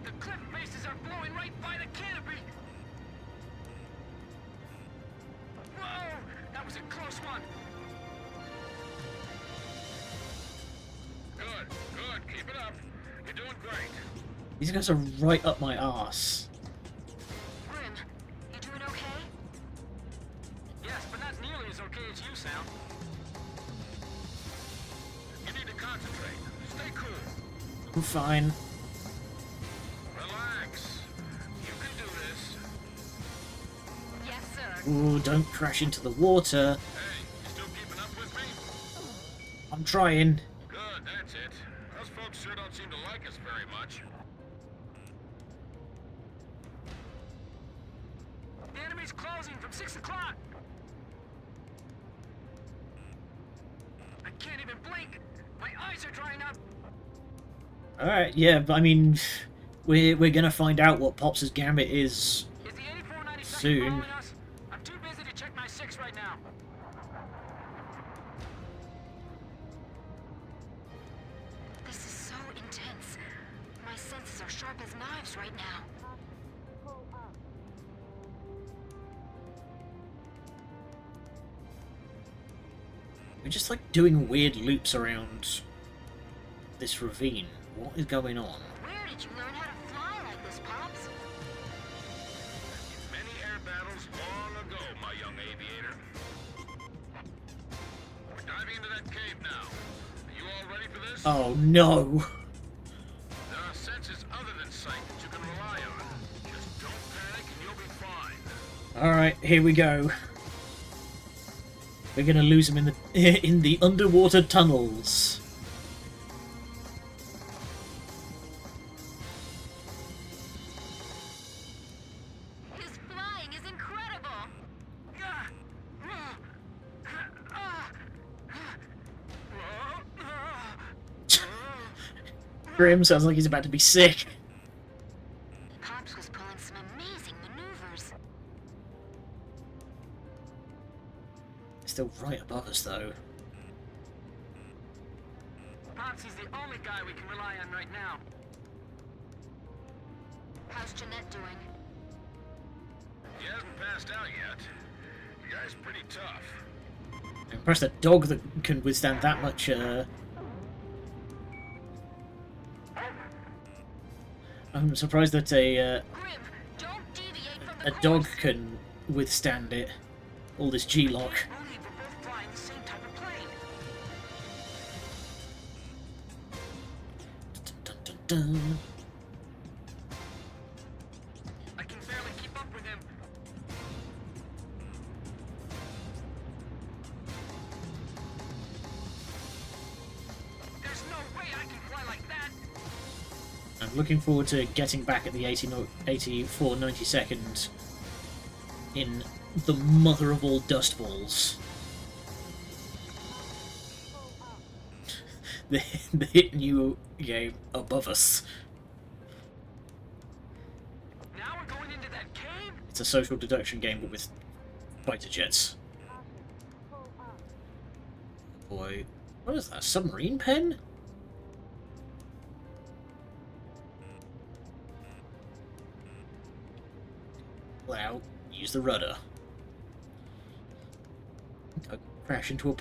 The cliff faces are blowing right by the canopy. Whoa! That was a close one. Good, good, keep it up. You're doing great. These guys are right up my arse. Grim, you doing okay? Yes, but not nearly as okay as you sound. You need to concentrate. Stay cool. I'm fine. Relax. You can do this. Yes, sir. Ooh, don't crash into the water. Hey, you still keeping up with me? I'm trying. Good, that's it. Those folks sure don't seem to like us very much. The enemy's closing from 6 o'clock. I can't even blink. My eyes are drying up. Alright, yeah, but I mean, we're gonna find out what Pops' gambit is Is the 8492nd soon. following us? I'm too busy to check my 6 right now. This lives right now. We're just like doing weird loops around this ravine. What is going on? Where did you learn how to fly like this, Pops? Many air battles long ago, my young aviator. We're diving into that cave now. Are you all ready for this? Oh no! There are senses other than sight that you can rely on. Just don't panic and you'll be fine. Alright, here we go. We're gonna lose him in the underwater tunnels. His flying is incredible! Grim sounds like he's about to be sick. Pops was pulling some amazing maneuvers. Still right above us though. Popsy's the only guy we can rely on right now. How's Jeanette doing? He hasn't passed out yet. The guy's pretty tough. I'm impressed a dog that can withstand that much, I'm surprised that Grim, don't deviate from the a dog course. can withstand it. All this G-lock. Believe we're both flying the same type of plane. Dun, dun, dun. I can barely keep up with him. There's no way I can fly like that. I'm looking forward to getting back at the 84-92nd in the mother of all dust balls. the hit new game above us. Now we're going into that cave? It's a social deduction game but with fighter jets. Boy, what is that? Submarine pen? Well, use the rudder. Don't crash into a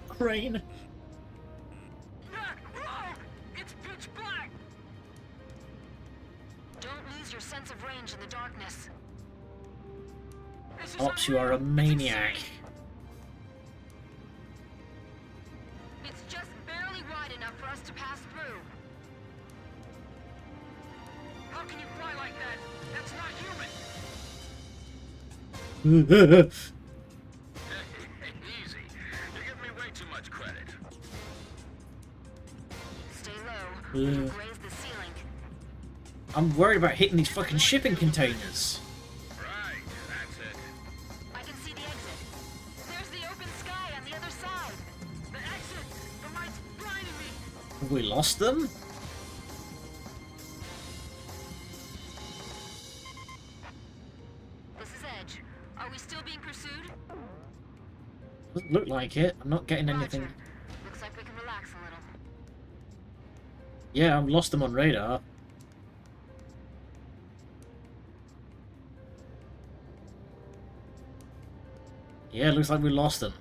crane. Whoa! It's pitch black! Don't lose your sense of range in the darkness. This is Ops, you are a unreal. maniac. It's just barely wide enough for us to pass through. How can you fly like that? That's not human! Easy. You're giving me way too much credit. Stay low, or you'll graze the ceiling. I'm worried about hitting these fucking shipping containers. Right, that's it. I can see the exit. There's the open sky on the other side. The exit! The light's blinding me! Have we lost them? This is Edge. Are we still being pursued? Doesn't look like it. I'm not getting anything. Roger. Looks like we can relax a little. Yeah, I've lost them on radar. Yeah, looks like we lost them.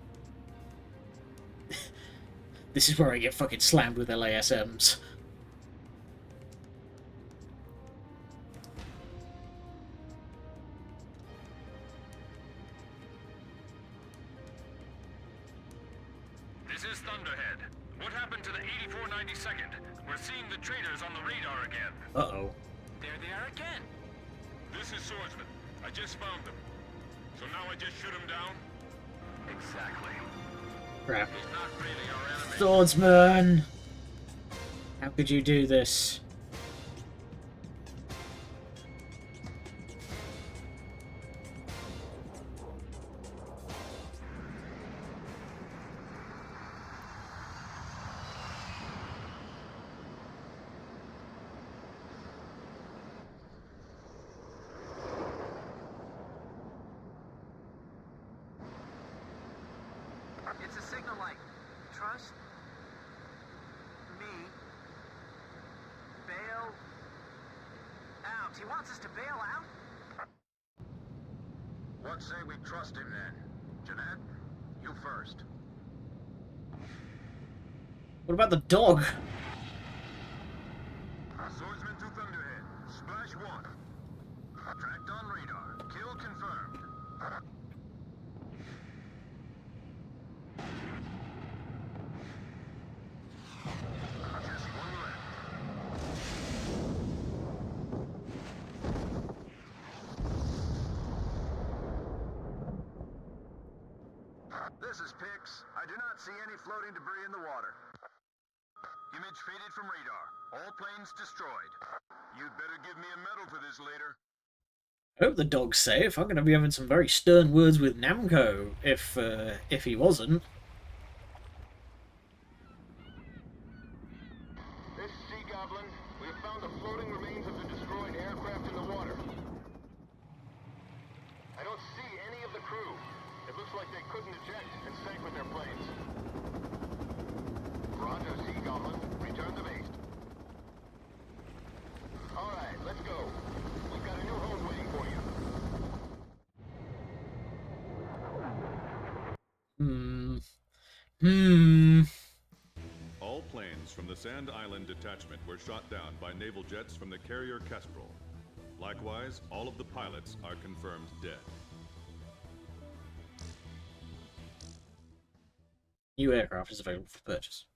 This is where I get fucking slammed with LASMs. This is Thunderhead. What happened to the 8492nd? We're seeing the traitors on the radar again. Uh-oh. There they are again! This is Swordsman. I just found them. So now I just shoot him down? Exactly. Crap. He's not really our enemy. Swordsman! How could you do this? It's a signal like, trust me, bail He wants us to bail out? What say we trust him then? Jeanette, you first. What about the dog? Swordsman to Thunderhead. Splash 1. Tracked on radar. Kill confirmed. Just one left. This is Pix. I do not see any floating debris in the water. Image faded from radar. All planes destroyed. You'd better give me a medal for this later. I hope the dog's safe. I'm going to be having some very stern words with Namco if he wasn't. This is Sea Goblin. We have found the floating remains of the destroyed aircraft in the water. I don't see any of the crew. It looks like they couldn't eject and sank with their planes. Roger, Sea Goblin. Return to base. All right, let's go. We've got a new home waiting for you. All planes from the Sand Island detachment were shot down by naval jets from the carrier Kestrel. Likewise, all of the pilots are confirmed dead. New aircraft is available for purchase.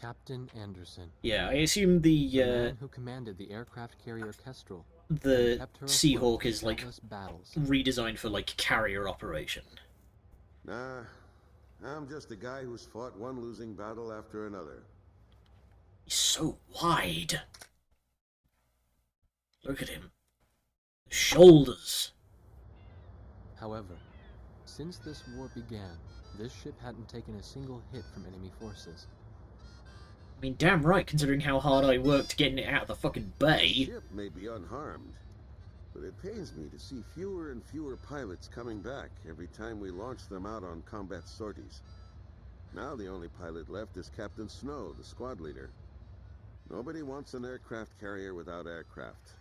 Captain Anderson. Yeah, I assume The man who commanded the aircraft carrier Kestrel. the Kept her Seahawk afloat is in like countless battles. redesigned for like carrier operation. Nah, I'm just a guy who's fought one losing battle after another. He's so wide. Look at him. The shoulders. However, since this war began, this ship hadn't taken a single hit from enemy forces. I mean, damn right, considering how hard I worked getting it out of the fucking The bay. ship may be unharmed, but it pains me to see fewer and fewer pilots coming back every time we launch them out on combat sorties. Now the only pilot left is Captain Snow, the squad leader. Nobody wants an aircraft carrier without aircraft.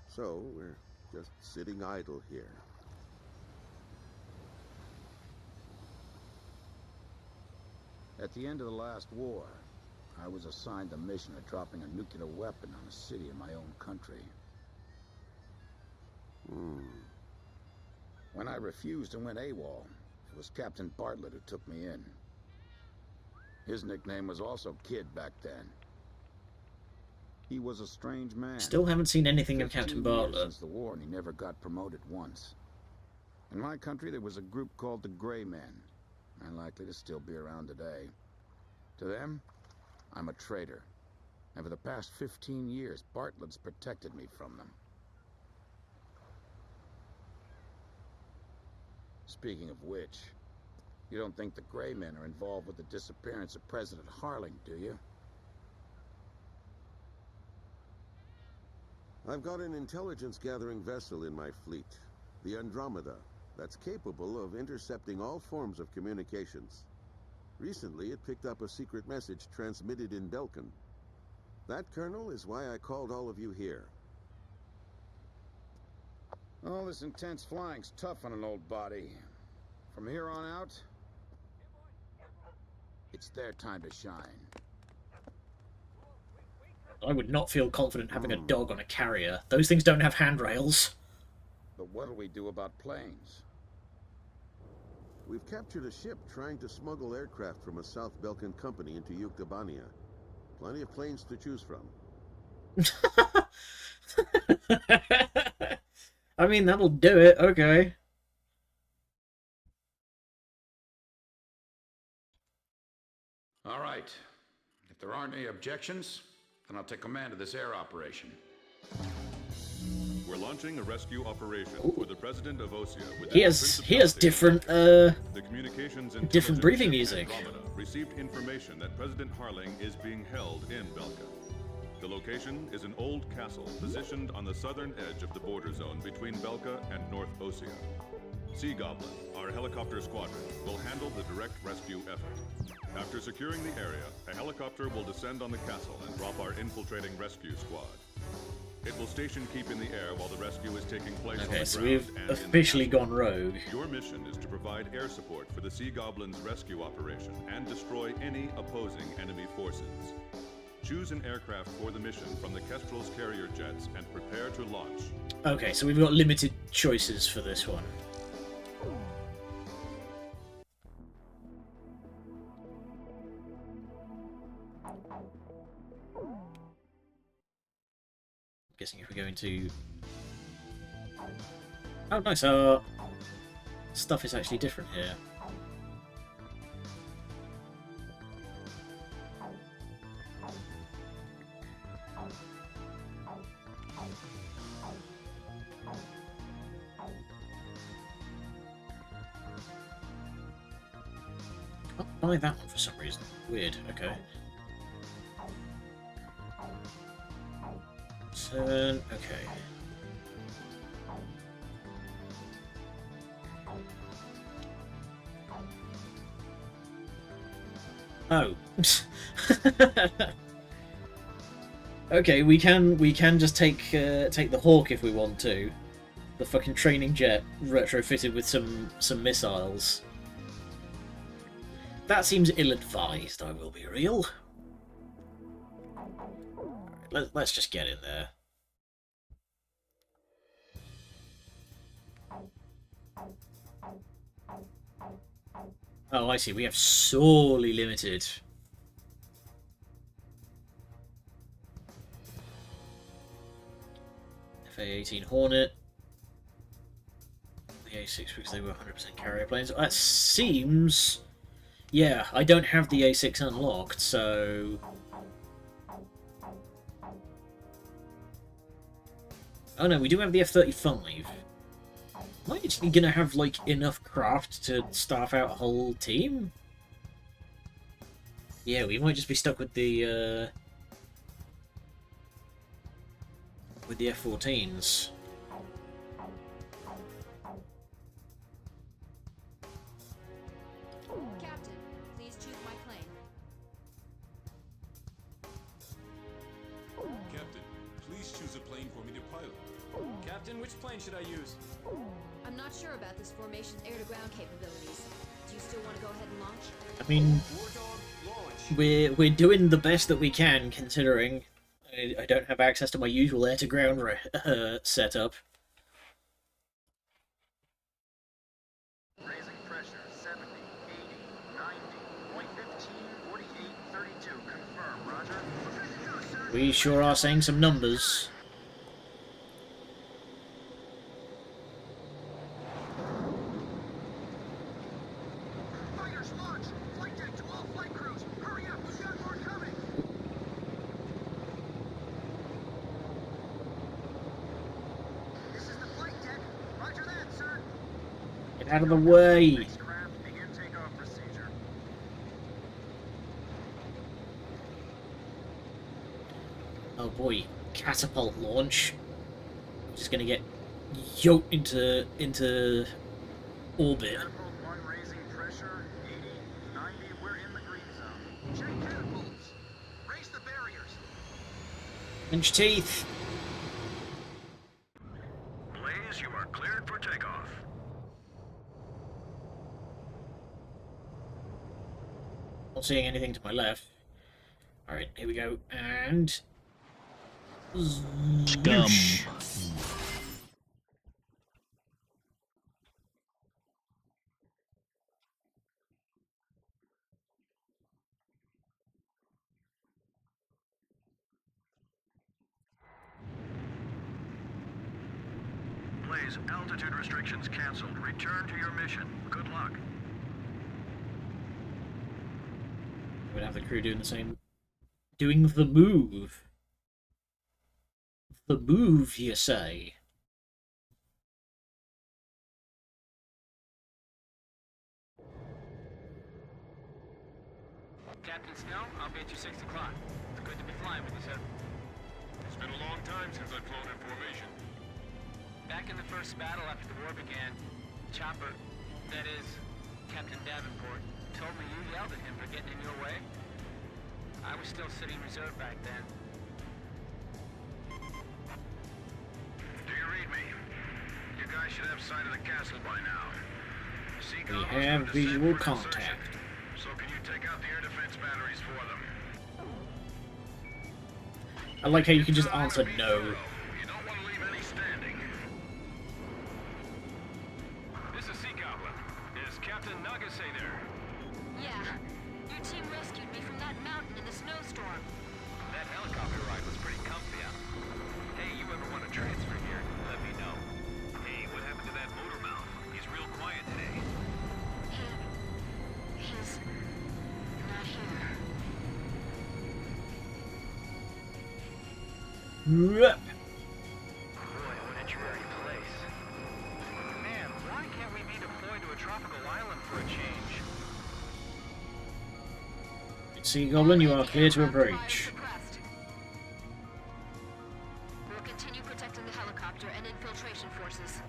So we're just sitting idle here. At the end of the last war, I was assigned the mission of dropping a nuclear weapon on a city in my own country. When I refused and went AWOL, it was Captain Bartlett who took me in. His nickname was also Kid back then. He was a strange man. Still haven't seen anything of 15 Captain years Bartlett. since the war, and he never got promoted once. In my country, there was a group called the Gray Men, unlikely to still be around today. To them, I'm a traitor. And for the past 15 years, Bartlett's protected me from them. Speaking of which, you don't think the Gray Men are involved with the disappearance of President Harling, do you? I've got an intelligence-gathering vessel in my fleet, the Andromeda, that's capable of intercepting all forms of communications. Recently, it picked up a secret message transmitted in Belkin. That, Colonel, is why I called all of you here. All this intense flying's tough on an old body. From here on out, it's their time to shine. I would not feel confident having a dog on a carrier. Those things don't have handrails. But what'll we do about planes? We've captured a ship trying to smuggle aircraft from a South Belkan company into Yuktobania. Plenty of planes to choose from. I mean, that'll do it, okay. All right. If there aren't any objections, then I'll take command of this air operation. We're launching a rescue operation for the president of Osea. He has different the communications different breathing intelligence music. ship Andromeda received information that President Harling is being held in Belka. The location is an old castle positioned on the southern edge of the border zone between Belka and North Osea. Sea Goblin, our helicopter squadron, will handle the direct rescue effort. After securing the area, a helicopter will descend on the castle and drop our infiltrating rescue squad. It will station keep in the air while the rescue is taking place on the Okay, so ground we've and officially gone rogue. Your mission is to provide air support for the Sea Goblin's rescue operation and destroy any opposing enemy forces. Choose an aircraft for the mission from the Kestrel's carrier jets and prepare to launch. Okay, so we've got limited choices for this one. Guessing if we're going to... Oh, nice. Our stuff is actually different here. Can't buy that one for some reason. Weird. Okay. Turn. Okay. Oh. Okay, we can just take the Hawk if we want to. The fucking training jet retrofitted with some missiles. That seems ill-advised, I will be real. Let's just get in there. Oh, I see. We have sorely limited. FA-18 Hornet. The A6 because they were 100% carrier planes. That seems... Yeah, I don't have the A6 unlocked, so... Oh no, we do have the F-35. Am I actually gonna have, like, enough craft to staff out a whole team? Yeah, we might just be stuck with the F-14s. Captain, please choose my plane. Captain, please choose a plane for me to pilot. Captain, which plane should I use? I'm not sure about this formation's air-to-ground capabilities. Do you still want to go ahead and launch? I mean, we're doing the best that we can, considering I don't have access to my usual air-to-ground setup. Raising pressure, 70, 80, 90, point 15, 48, 32. Confirm, roger. We sure are saying some numbers. Fighters launch! Flight deck to all flight crews! Hurry up, we've got more coming! This is the flight deck. Roger that, sir. Get out of the way! Spacecraft, begin takeoff procedure. Oh boy, catapult launch. I'm just gonna get yoked into orbit. Catapult 1 raising pressure, 80, 90, we're in the green zone. Check catapults. Raise the barriers. Pinch teeth. Blaze, you are cleared for takeoff. Not seeing anything to my left. Alright, here we go. And... Scum. Blaze, altitude restrictions canceled. Return to your mission. Good luck. We'd have the crew doing the same. Doing the move. The move, you say? Captain Snow. I'll be at you 6 o'clock. It's good to be flying with you, sir. It's been a long time since I've flown in formation. Back in the first battle after the war began, Chopper, that is, Captain Davenport, told me you yelled at him for getting in your way. I was still sitting reserve back then. Do you read me? You guys should have sight of the castle by now. We have visual contact. So can you take out the air defense batteries for them? I like how you can just answer no. You don't want to leave any standing. This is Sea Goblin. Is Captain Nagase there? Yeah. Your team rescued me from that mountain in the snowstorm. That helicopter ride was pretty comfy, huh? Hey, you ever want to transfer here? Let me know. Hey, what happened to that motor mouth? He's real quiet today. He's not here. Yep. Boy, what a dreary place. Man, why can't we be deployed to a tropical island for a change? Sea Goblin, you are clear to approach. We'll continue protecting the helicopter and infiltration forces.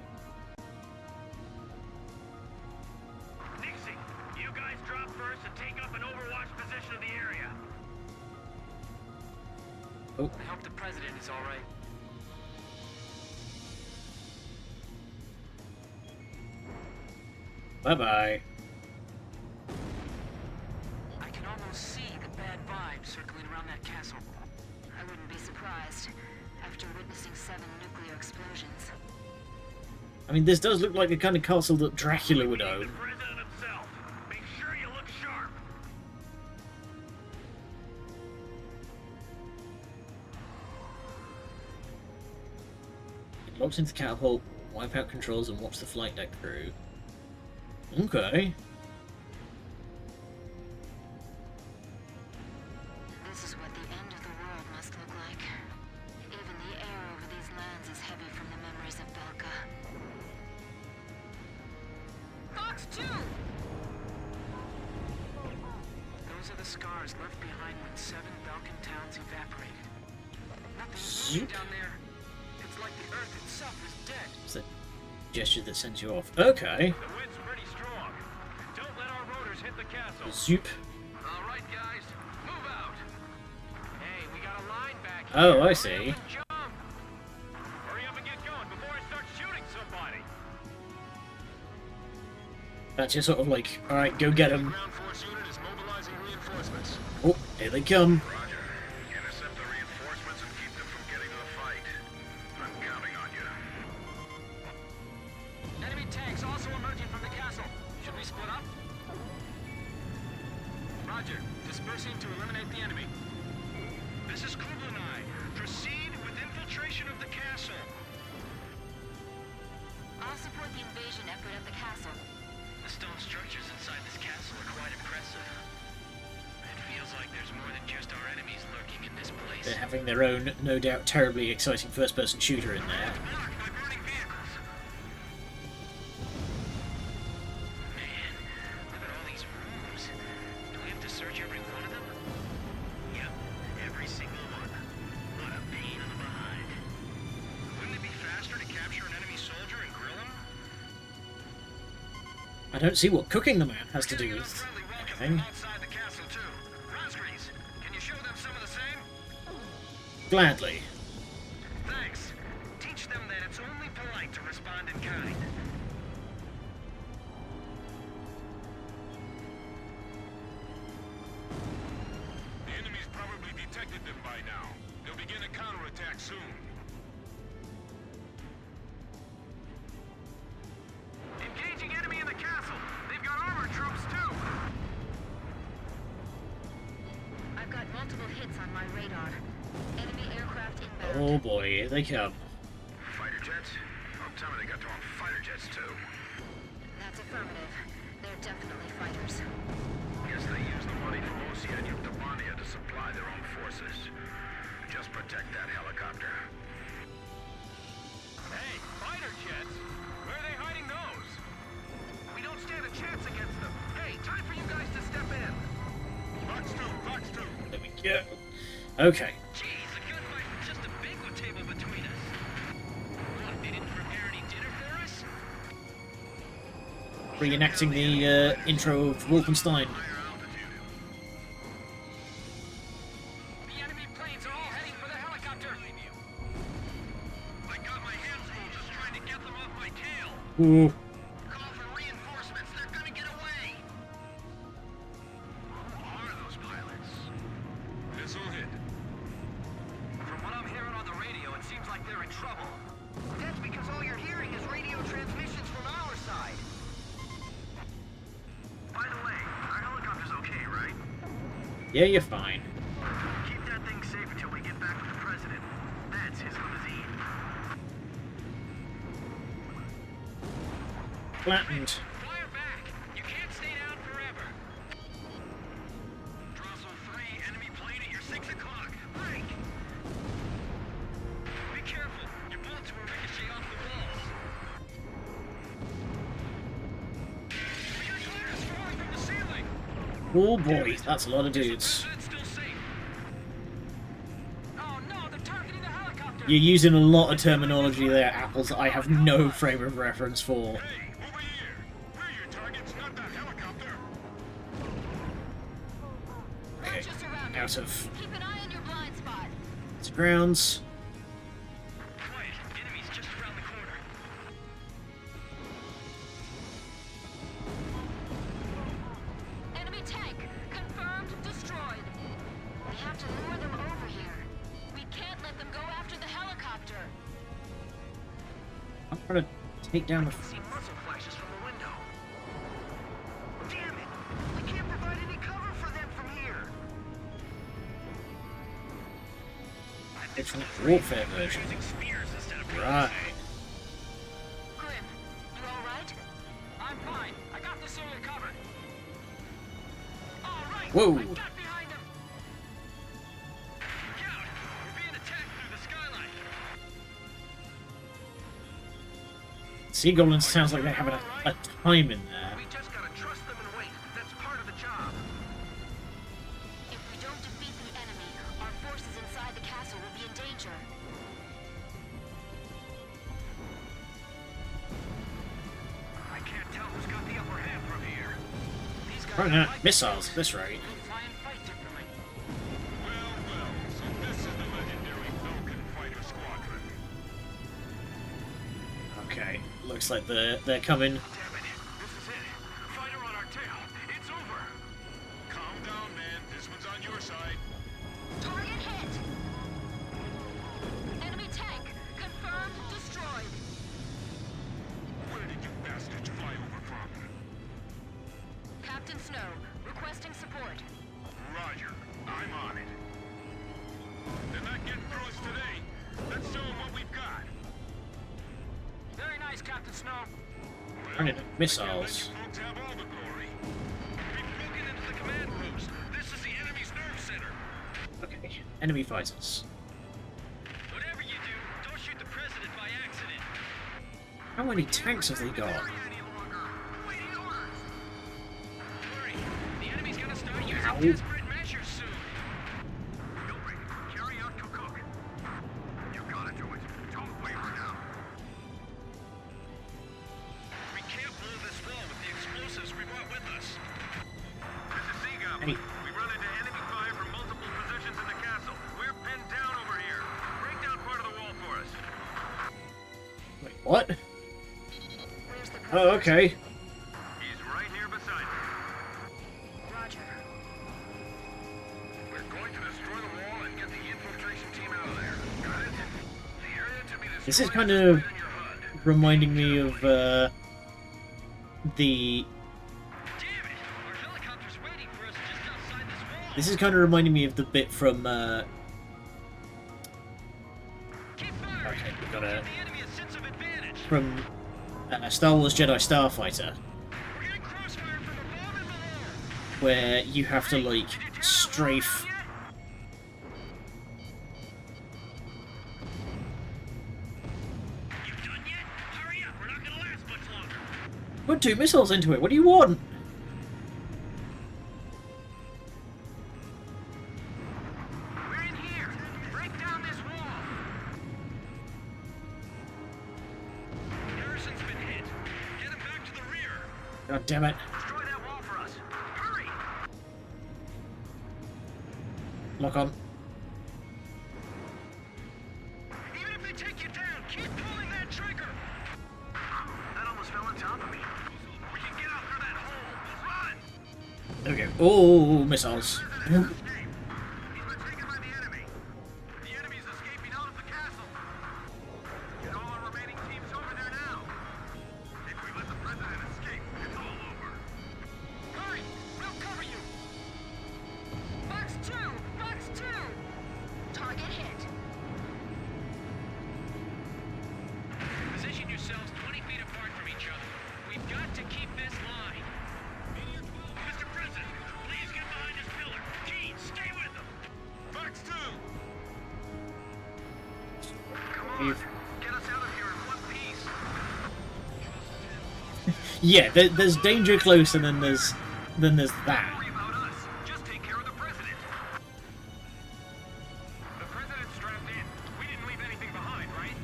Nixie, you guys drop first and take up an overwatch position of the area. Oh. I hope the President is all right. Bye-bye. I can almost see the bad vibes circling around that castle. I wouldn't be surprised after witnessing 7 nuclear explosions. I mean, this does look like the kind of castle that Dracula would own. The President himself. Make sure you look sharp. Locked into the catapult, wipe out controls, and watch the flight deck crew. Okay. This is what the end of the world must look like. Even the air over these lands is heavy from the memories of Belka. Fox 2! Those are the scars left behind when 7 Balkan towns evaporated. Nothing's moving down there. It's like the Earth itself is dead. It's the gesture that sends you off. Okay. The wind's pretty strong. Don't let our rotors hit the castle. Zoop. All right, guys, move out. Hey, we got a line back here. Oh, I see. Jump. Hurry up and get going before I start shooting somebody. That's just sort of like, alright, go get him. Ground force unit is mobilizing reinforcements. Oh, here they come. Roger. Intercept the reinforcements and keep them from getting to the fight. I'm counting on you. Enemy tanks also emerging from the castle. Should we split up? Roger. Dispersing to eliminate the enemy. This is Kublai. Proceed with infiltration of the castle. I'll support the invasion effort at the castle. The stone structures inside this castle are quite impressive. It feels like there's more than just our enemies lurking in this place. They're having their own, no doubt, terribly exciting first-person shooter in there. Blocked by burning vehicles. Man, look at all these rooms. Do we have to search every one of them? Yep, every single one. What a pain in the behind. Wouldn't it be faster to capture an enemy soldier and grill him? I don't see what cooking the man has to do with anything. Outside the castle too. Rosgrees, can you show them some of the same? Gladly. Thanks. Teach them that it's only polite to respond in kind. The enemy's probably detected them by now. They'll begin a counterattack soon. Engaging enemy in the castle. They've got armored troops too. I've got multiple hits on my radar. Enemy aircraft inbound. Oh boy, here they come. Fighter jets? Oh, tell me they got their own fighter jets too. That's affirmative. They're definitely fighters. Guess they use the money from Ocean and Yuktabania to supply their own forces. Just protect that helicopter. Hey, fighter jets? Where are they hiding those? We don't stand a chance against them. Hey, time for you guys to step in. Buck, There we go. Okay. Jeez, the gunfight was just a banquet table between us. What, they didn't prepare any dinner for us? Reenacting the intro of Wolfenstein. The enemy planes are all heading for the helicopter. I got my hands full just trying to get them off my tail. Ooh. Call for reinforcements. They're gonna get away. Who are those pilots? Missile hit. From what I'm hearing on the radio, it seems like they're in trouble. That's because all you're hearing is radio transmissions from our side. By the way, our helicopter's okay, right? Yeah, you're fine. Keep that thing safe until we get back with the president. That's his limousine. Flattened. Fire back! You can't stay down forever. Drossel 3, enemy plane at your 6 o'clock. Break! Be careful. Your bullets will ricochet off the walls. We got clearance falling from the ceiling. Oh boy, that's a lot of dudes. President's still safe. Oh no, they're targeting the helicopter. You're using a lot of terminology there, Apples, that I have no frame of reference for. Hey, over here! We're your targets, not that helicopter! Okay, Just around out us. of Keep an eye on your blind spot. its grounds. Quiet. Enemies just around the corner. Enemy tank. Confirmed destroyed. We have to lure them over here. We can't let them go after the helicopter. I'm trying to take down the... See muzzle flashes from the window. Damn it! We can't provide any cover for them from here. Different warfare version. Using spears instead of Right. Grim, you alright? I'm fine. I got this area covered. All right. Whoa. I got behind them. Look out! We're being attacked through the skyline. Sea Goblins sounds like they're having a time in there. We just gotta trust them and wait. That's part of the job. If we don't defeat the enemy, our forces inside the castle will be in danger. I can't tell who's got the upper hand from here. These guys Right are now, like missiles at this rate. they fly and fight differently. Well, well, so this is the legendary Falcon Fighter Squadron. Okay, looks like they're coming. Damn it, this is it. Fighter on our tail. It's over. Calm down, man. This one's on your side. Target hit. Enemy tank. Confirmed destroyed. Where did you bastards fly over from? Captain Snow, requesting support. Roger. I'm on it. They're not getting through us today. Let's show them what we've got. Very nice, Captain Snow. Running missiles. You folks have all the glory. We've broken into the command post. This is the enemy's nerve center. Okay, enemy fighters. Whatever you do, don't shoot the president by accident. How many tanks have they got? Any longer. Waiting orders. Worry, the enemy's gonna start using Ow. desperate measures soon. Milring. Carry out Cook. You got it, Joyce. Don't waver now. We can't blow this wall with the explosives we brought with us. This is Seagull. Hey. We run into enemy fire from multiple positions in the castle. We're pinned down over here. Break down part of the wall for us. Wait, what? Where's the Oh, okay. He's right here beside me. Roger. We're going to destroy the wall and get the infiltration team out of there. Got it? The area to be destroyed This is kind of right on your HUD. reminding me of the Damn it! Our helicopter's waiting for us just outside this wall. This is kind of reminding me of the bit from Keep firing. okay, we got a Give the enemy a sense of advantage. from Star Wars Jedi Starfighter, We're getting crossfire from above and below. where you have to like strafe. You done yet? Hurry up! We're not gonna last much longer. Put 2 missiles into it. What do you want? God damn it. Destroy that wall for us. Hurry! Lock on. Even if they take you down, keep pulling that trigger! That almost fell on top of me. We can get out through that hole. Run! There we go. Oh, missiles. He's been taken by the enemy. The enemy's escaping out of the castle. Get all our remaining teams over there now. If we let the president escape, it's all over. Hurry! We'll cover you! Box 2! Box 2! Target hit. Position yourselves 20 feet apart from each other. We've got to keep this line. Mr. President, please get behind this pillar. Gene, stay with them. Box 2! Come on, get us out of here in one piece. Yeah, there's danger close, and then there's that. Don't worry about us. Just take care of the president. The president's strapped in. We didn't leave anything behind, right?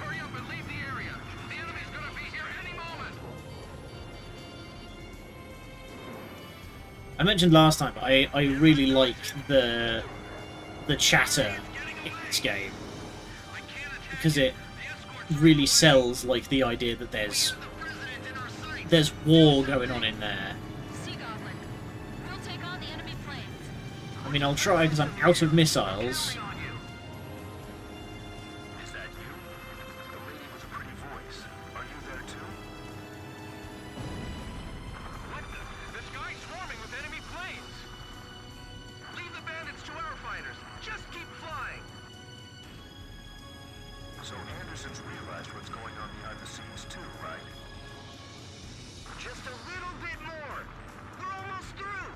Hurry up and leave the area. The enemy's gonna be here any moment. I mentioned last time, I really like the chatter in this game because it really sells like the idea that there's war going on in there. Sea Goblin. We'll take on the enemy planes. I mean, I'll try because I'm out of missiles. Is that you? The lady with a pretty voice. Are you there too? What the? The sky's swarming with enemy planes! Leave the bandits to our fighters! Just keep flying! So Anderson's realized what's going on behind the scenes too, right? Just a little bit more! We're almost through!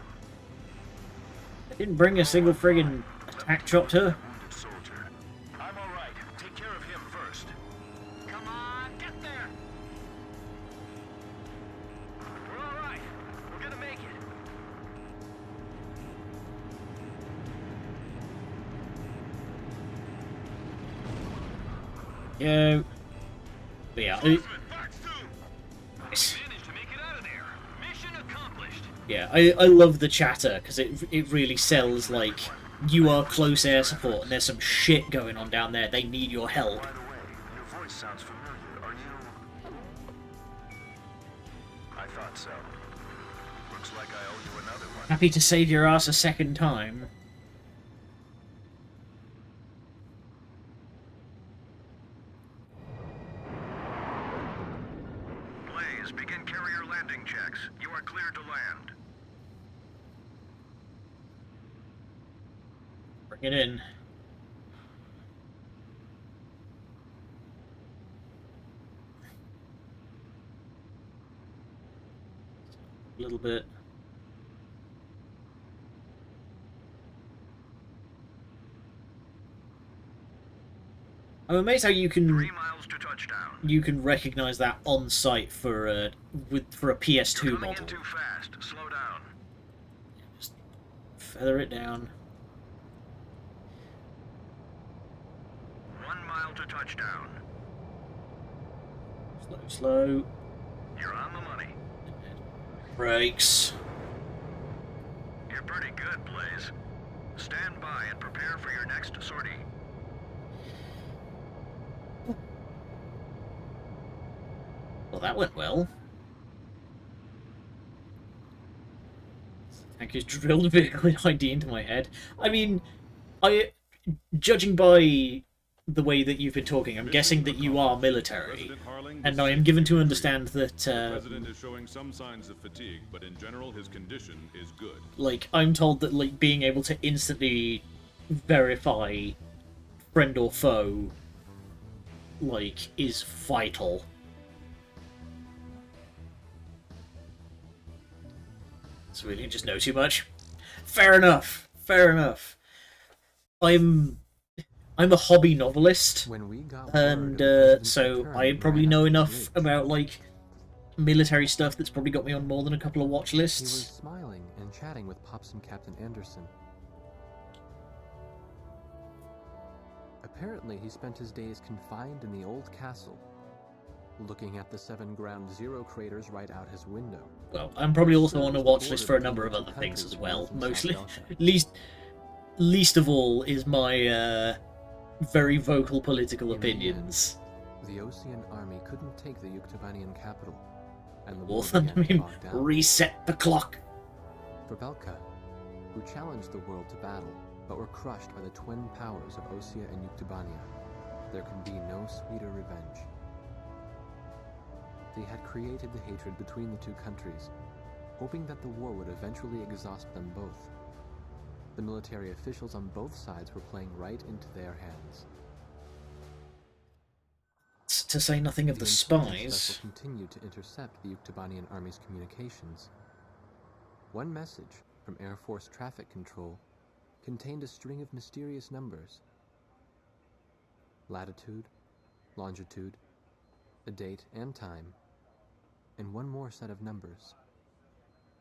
I didn't bring a single friggin' attack chopper. Wounded soldier. I'm alright. Take care of him first. Come on, get there! We're alright. We're gonna make it. Yo. But yeah, Box 2! nice. Managed to make it out of there. Mission accomplished. Yeah, I love the chatter because it really sells like you are close air support and there's some shit going on down there. They need your help. By the way, your voice sounds familiar. Are you... I thought so. Looks like I owe you another one. Happy to save your ass a second time. Blaze, begin carrier landing checks. You are cleared to land. Bring it in. A little bit. I'm amazed how you 3 can miles to touchdown. recognize that on site for a PS2 You're coming model. in too fast. Slow down. Just feather it down. 1 mile to touchdown. Slow, slow. You're on the money. Brakes. You're pretty good, Blaze. Stand by and prepare for your next sortie. Well, that went well. Tank has drilled a vehicle ID into my head. I mean, judging by the way that you've been talking, I'm guessing that you are military, and I am given to understand that The president is showing some signs of fatigue, but in general his condition is good. like, I'm told that like being able to instantly verify friend or foe like is vital. So we didn't just know too much. Fair enough. Fair enough. I'm a hobby novelist, When we got and word of the president's so return, I we probably ran know out of enough bridge. about like military stuff that's probably got me on more than a couple of watch He was lists. smiling and chatting with Pops and Captain Anderson. Apparently, he spent his days confined in the old castle. looking at the 7 ground zero craters right out his window. Well, I'm probably also on a watch list for a number of other things as well. Mostly, least of all is my very vocal political opinions. The Osean army couldn't take the Yuktobanian capital, and the War war began to bog down. Reset the clock. For Belka, who challenged the world to battle, but were crushed by the twin powers of Osea and Yuktobania, there could be no sweeter revenge. They had created the hatred between the two countries, hoping that the war would eventually exhaust them both. The military officials on both sides were playing right into their hands. To say nothing of the spies. Continued to intercept the Yuktobanian army's communications. One message from Air Force Traffic Control contained a string of mysterious numbers. Latitude, longitude, a date and time, and one more set of numbers.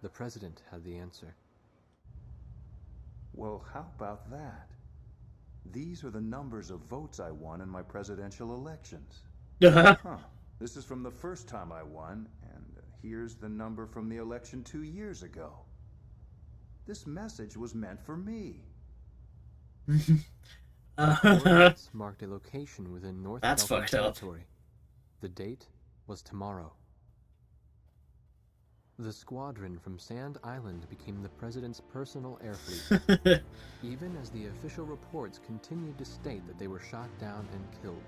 The president had the answer. Well, how about that? These are the numbers of votes I won in my presidential elections. Huh. This is from the first time I won, and here's the number from the election 2 years ago. This message was meant for me. Coordinates marked a location within North That's Belka fucked up. territory. The date was tomorrow. The squadron from Sand Island became the president's personal air fleet, even as the official reports continued to state that they were shot down and killed.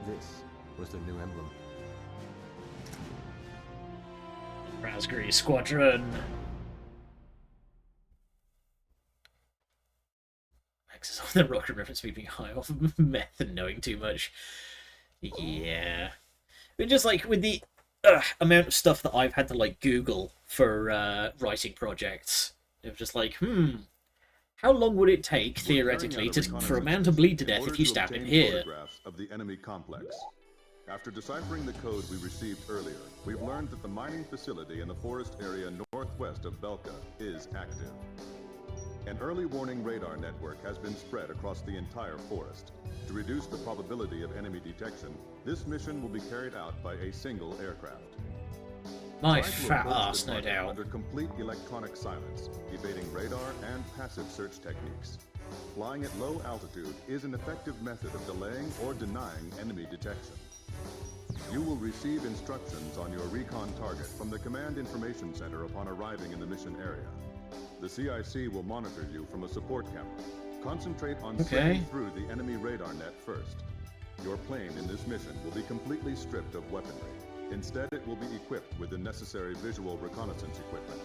This was their new emblem. Raspberry Squadron. Maxes on the rocket reference me being high off of meth and knowing too much. Yeah. But just like with the amount of stuff that I've had to like Google for writing projects, it was just like, how long would it take theoretically for a man to bleed to death if you stabbed him here? Photographs of the enemy complex. After deciphering the code we received earlier, we've learned that the mining facility in the forest area northwest of Belka is active. An early warning radar network has been spread across the entire forest. To reduce the probability of enemy detection, this mission will be carried out by a single aircraft. My Try to fat approach ass, the no target doubt. Under complete electronic silence, evading radar and passive search techniques. Flying at low altitude is an effective method of delaying or denying enemy detection. You will receive instructions on your recon target from the Command Information Center upon arriving in the mission area. The CIC will monitor you from a support camera. Concentrate on sailing through the enemy radar net first. Your plane in this mission will be completely stripped of weaponry. Instead, it will be equipped with the necessary visual reconnaissance equipment.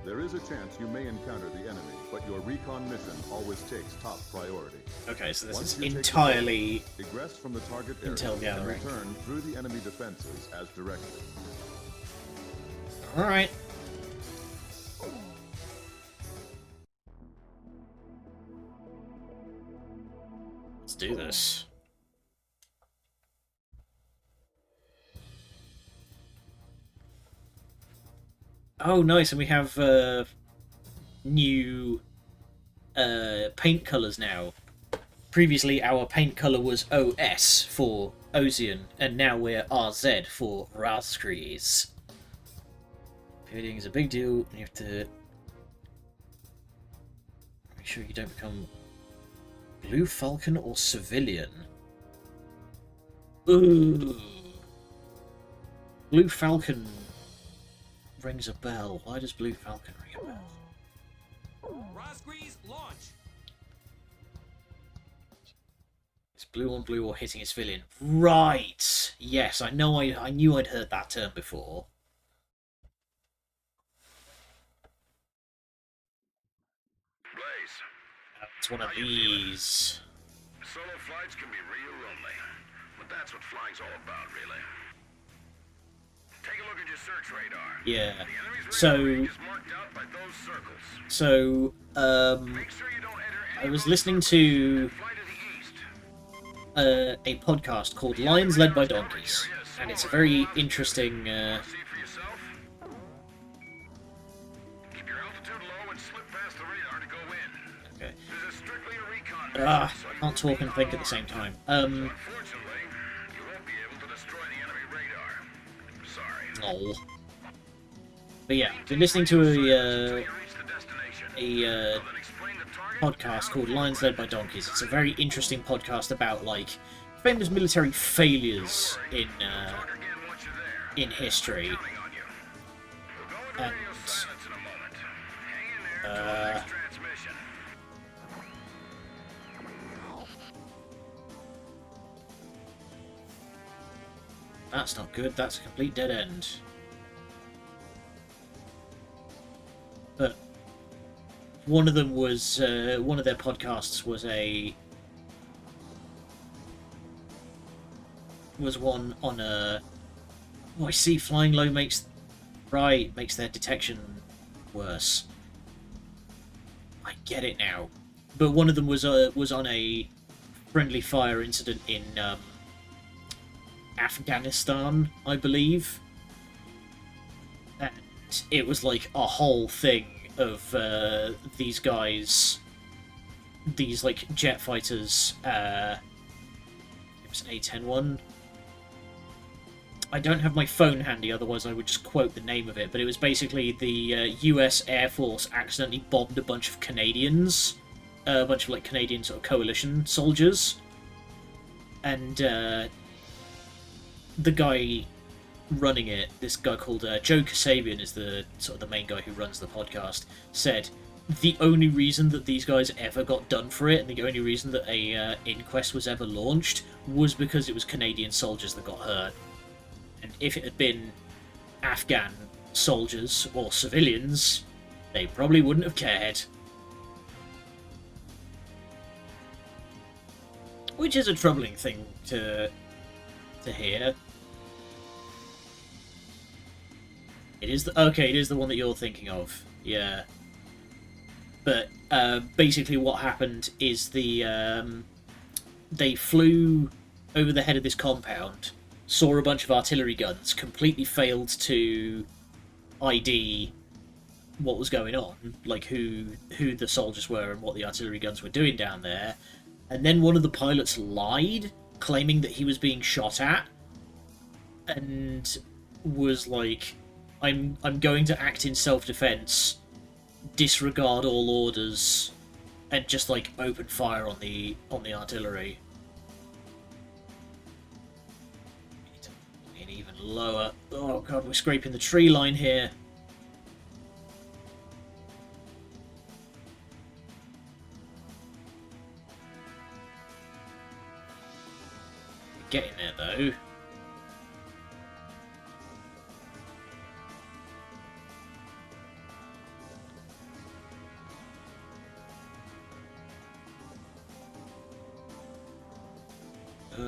There is a chance you may encounter the enemy, but your recon mission always takes top priority. Okay, so this Once is you take entirely the boat, egress from the target area intel and gathering. return through the enemy defenses as directed. Alright. Let's do this. Oh, nice, and we have new paint colours now. Previously, our paint colour was OS for Osean, and now we're RZ for Razgries. Pivoting is a big deal, and you have to make sure you don't become Blue Falcon or Civilian. Ooh. Blue Falcon rings a bell. Why does Blue Falcon ring a bell? Razgries, launch! It's blue on blue or hitting a civilian. Right! Yes, I know. I knew I'd heard that term before. Blaze. It's one of these. Solo flights can be real lonely, but that's what flying's all about, really. Take a look at your search radar. Yeah. The enemy's So. radar range is marked out by those circles. So. Make sure you don't enter I was listening to a podcast called Lions Led by Donkeys, and it's a very interesting. See for yourself. Keep your altitude low and slip past the radar to go in. Okay. This is strictly a recon I mission, so can't talk and think at the same time. unfortunately, Lol. But yeah, I've been listening to a podcast called Lions Led by Donkeys. It's a very interesting podcast about like famous military failures in history. And that's not good. That's a complete dead end. But one of them was one of their podcasts was one on a. Oh, I see. Flying low makes their detection worse. I get it now. But one of them was on a friendly fire incident in Afghanistan, I believe, and it was like a whole thing of these guys, these like jet fighters. It was an A-10-1. I don't have my phone handy, otherwise I would just quote the name of it, but it was basically the US Air Force accidentally bombed a bunch of Canadians, a bunch of like Canadian sort of coalition soldiers, and the guy running it, this guy called Joe Kasabian, is the sort of the main guy who runs the podcast, said the only reason that these guys ever got done for it, and the only reason that a inquest was ever launched, was because it was Canadian soldiers that got hurt. And if it had been Afghan soldiers or civilians, they probably wouldn't have cared. Which is a troubling thing to hear. It is it is the one that you're thinking of, yeah. But basically, what happened is they flew over the head of this compound, saw a bunch of artillery guns, completely failed to ID what was going on, like who the soldiers were and what the artillery guns were doing down there, and then one of the pilots lied, claiming that he was being shot at, and was like, I'm going to act in self-defense, disregard all orders, and just like open fire on the artillery. Get even lower. Oh god, we're scraping the tree line here. We're getting there though.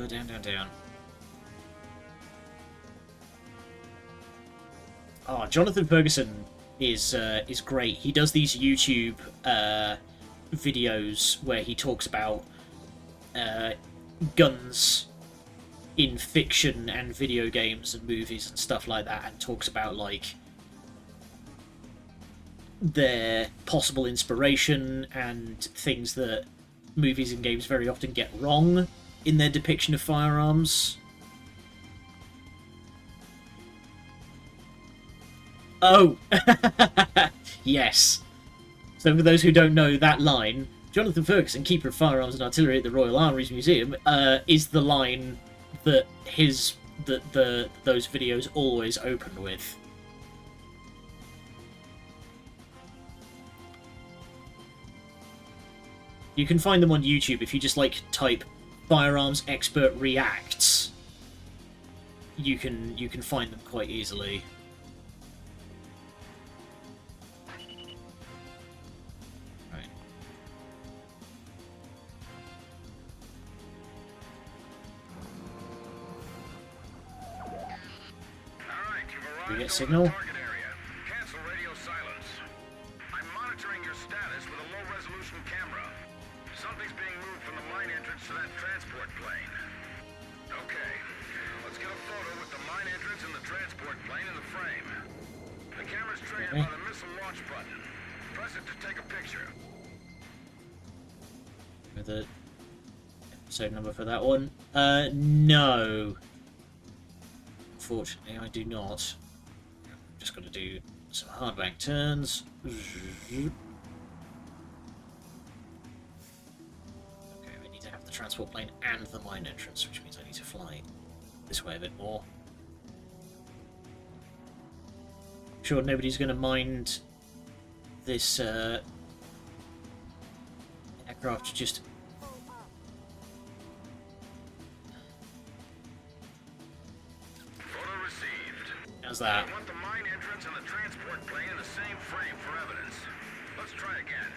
Down, down, down. Oh, Jonathan Ferguson is great. He does these YouTube videos where he talks about guns in fiction and video games and movies and stuff like that, and talks about like their possible inspiration and things that movies and games very often get wrong in their depiction of firearms. Oh! Yes. So for those who don't know that line, Jonathan Ferguson, Keeper of Firearms and Artillery at the Royal Armouries Museum, is the line that those videos always open with. You can find them on YouTube if you just like type Firearms Expert Reacts. You can find them quite easily. Right. Do we get signal? Cancel radio silence. I'm monitoring your status with a low-resolution camera. Something's being moved from the mine entrance to that transport plane. Okay, let's get a photo with the mine entrance and the transport plane in the frame. The camera's trained by the missile launch button. Press it to take a picture. With the episode number for that one? No. Unfortunately, I do not. got to do some hardback turns. Okay, I need to have the transport plane and the mine entrance, which means I need to fly this way a bit more. I'm sure nobody's going to mind this aircraft just... Photo received. How's that? I want the mine entrance and the transport plane in the same frame for evidence. Let's try again.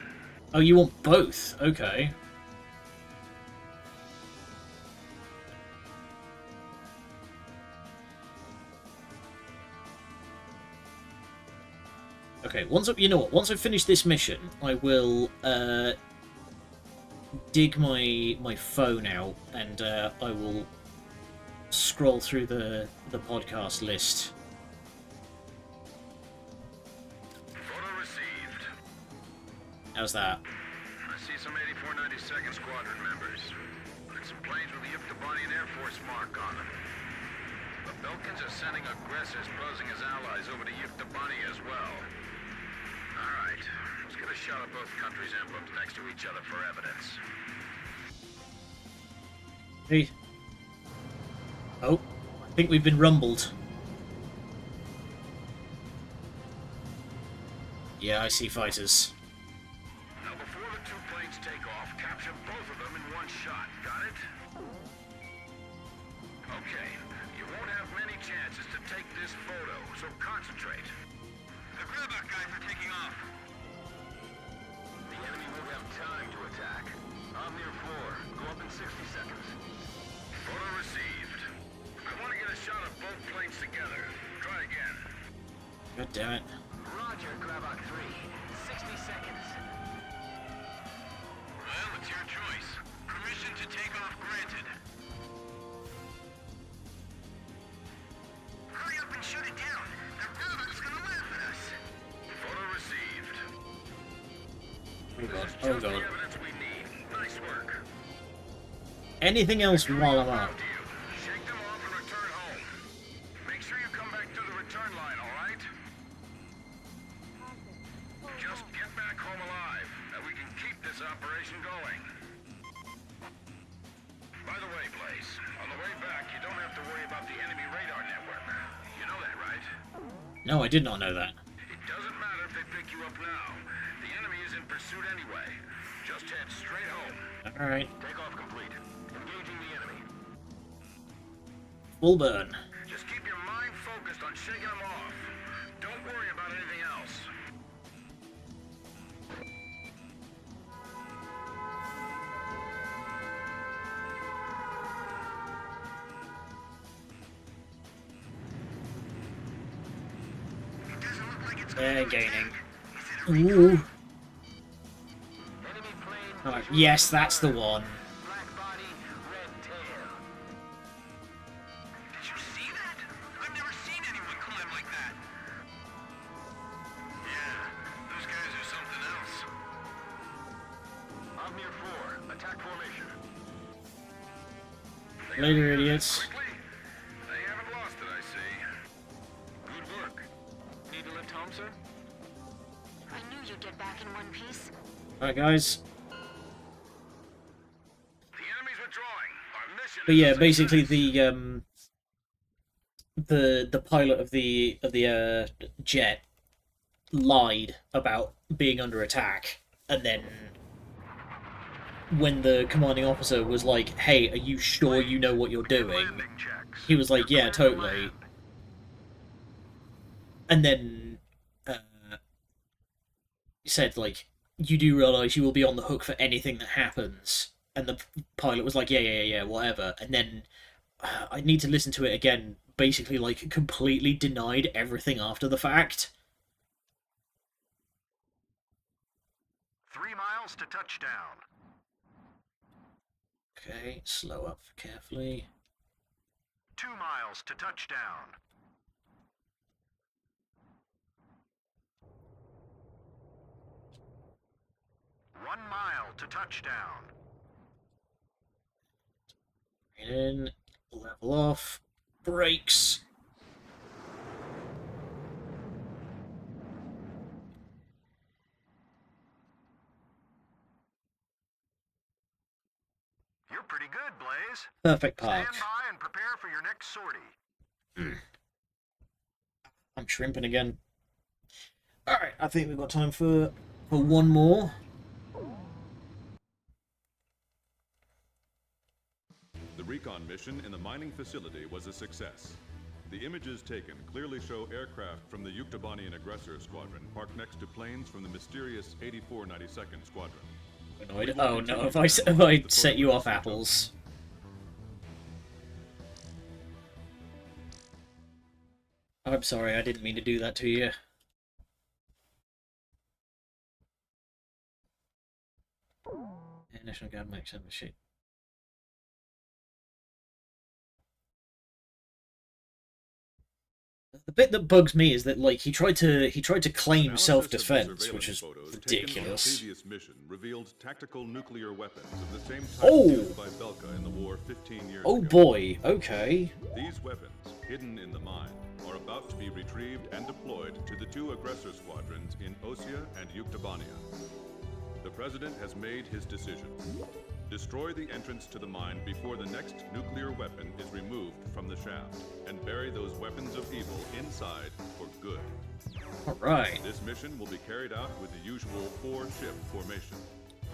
Oh, you want both? Okay. Okay, you know what? Once I finish this mission, I will dig my phone out and I will scroll through the podcast list. Photo received. How's that? I see some 8492nd Squadron members. And some planes with the Yuktobanian Air Force mark on them. The Belkans are sending aggressors posing as allies over to Yuktobani as well. Alright, let's get a shot of both countries' emblems next to each other for evidence. Hey. Oh, I think we've been rumbled. Yeah, I see fighters. Now before the two planes take off, capture both of them in one shot. Got it? Okay, you won't have many chances to take this photo, so concentrate. The Grabak guys are taking off. The enemy won't have time to attack. I'm near 4. Go up in 60 seconds. Photo received. I want to get a shot of both planes together. Try again. God damn it. Roger, Grabak 3. 60 seconds. Well, it's your choice. Permission to take off granted. Hurry up and shut it down. The Grabak's gonna laugh at us. Photo received. Oh god, This is oh just the god. evidence we need. Nice work. Anything else while I'm up? Shake them off and return home. Make sure you come back through the return line, all right? Just get back home alive, and we can keep this operation going. By the way, Blaze, on the way back, you don't have to worry about the enemy radar network. You know that, right? No, I did not know that. It doesn't matter if they pick you up now. The enemy is in pursuit anyway. Just head straight home. Alright. Takeoff complete. Engaging the enemy. Full burn. Just keep your mind focused on shaking them off. Don't worry about anything else. It doesn't look like it's They're going to gaining. attack. Is it a recon? Ooh. Enemy plane. Alright, yes, that's the one. Black body, red tail. Did you see that? I've never seen anyone climb like that. Yeah, those guys are something else. I'm near 4. Attack formation. Later, idiots. Quickly. They haven't lost it, I see. Good work. Need to lift home, sir? I knew you'd get back in one piece. Alright, guys. The enemy's withdrawing. Our mission But is yeah, to basically success. the pilot of the jet lied about being under attack, and then when the commanding officer was like, "Hey, are you sure you know what you're doing?" Landing checks. He was like, You're "Yeah, clear to totally." land. And then said, like, "You do realize you will be on the hook for anything that happens?" And the pilot was like, yeah, whatever. And then I need to listen to it again. Basically, like, completely denied everything after the fact. 3 miles to touchdown. Okay, slow up carefully. 2 miles to touchdown. 1 mile to touchdown. In, level off, brakes. pretty good, Blaze. Perfect park. Stand by and prepare for your next sortie. I'm shrimping again. Alright, I think we've got time for one more. The recon mission in the mining facility was a success. The images taken clearly show aircraft from the Yuktobanian Aggressor Squadron parked next to planes from the mysterious 8492nd Squadron. Oh no, if I set you off, Apples. I'm sorry, I didn't mean to do that to you. Yeah, National Guard makes up a shit. The bit that bugs me is that, like, he tried to claim self-defense, which is ridiculous. Previous mission revealed tactical nuclear weapons of the same type used by Belka in the war 15 years ago. Oh boy, okay. These weapons, hidden in the mine, are about to be retrieved and deployed to the two aggressor squadrons in Osia and Yuktobania. The President has made his decision. Destroy the entrance to the mine before the next nuclear weapon is removed from the shaft, and bury those weapons of evil inside for good. Alright. This mission will be carried out with the usual 4-ship formation.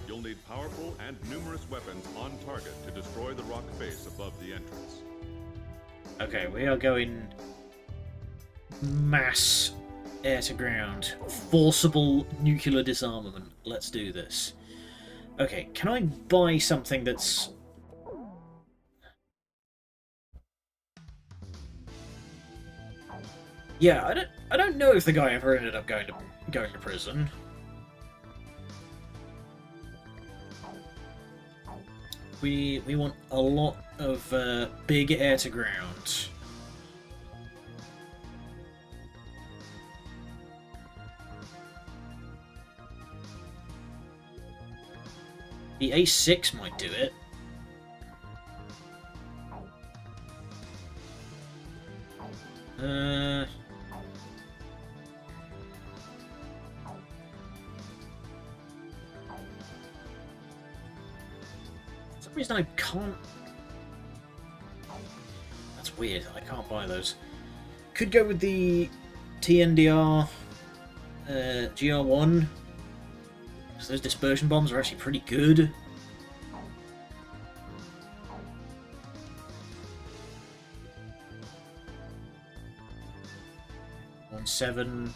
You'll need powerful and numerous weapons on target to destroy the rock face above the entrance. Okay, we are going mass air-to-ground. Forcible nuclear disarmament. Let's do this. Okay, can I buy something that's... Yeah, I don't know if the guy ever ended up going to prison. We want a lot of big air-to-ground. The A6 might do it. For some reason I can't... That's weird, I can't buy those. Could go with the TNDR GR1. So those dispersion bombs are actually pretty good. .7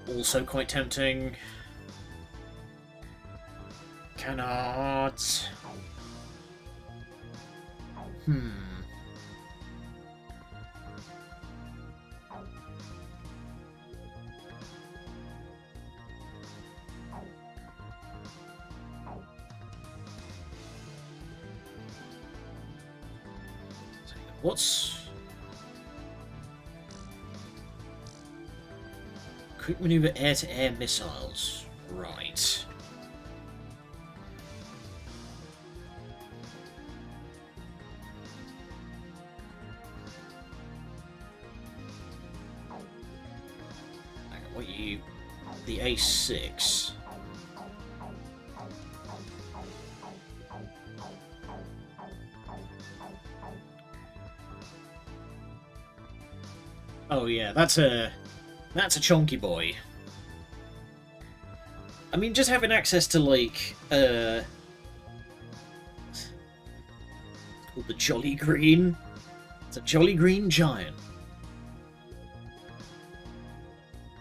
also quite tempting. CANARDS. What's... Quick maneuver air-to-air missiles. Right. What you... The A6. Oh yeah, that's a chonky boy. I mean, just having access to, like, it's called the Jolly Green. It's a Jolly Green Giant.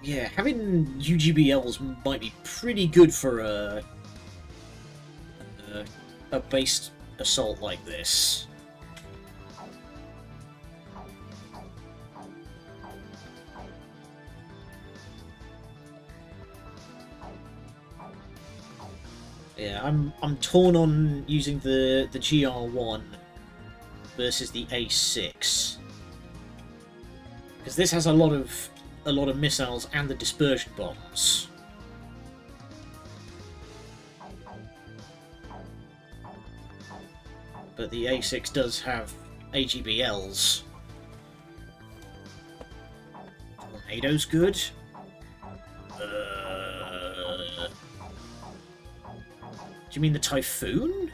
Yeah, having UGBLs might be pretty good for a based assault like this. Yeah, I'm torn on using the GR1 versus the A6 because this has a lot of missiles and the dispersion bombs. But the A6 does have AGBLs. Tornado's good. Do you mean the typhoon?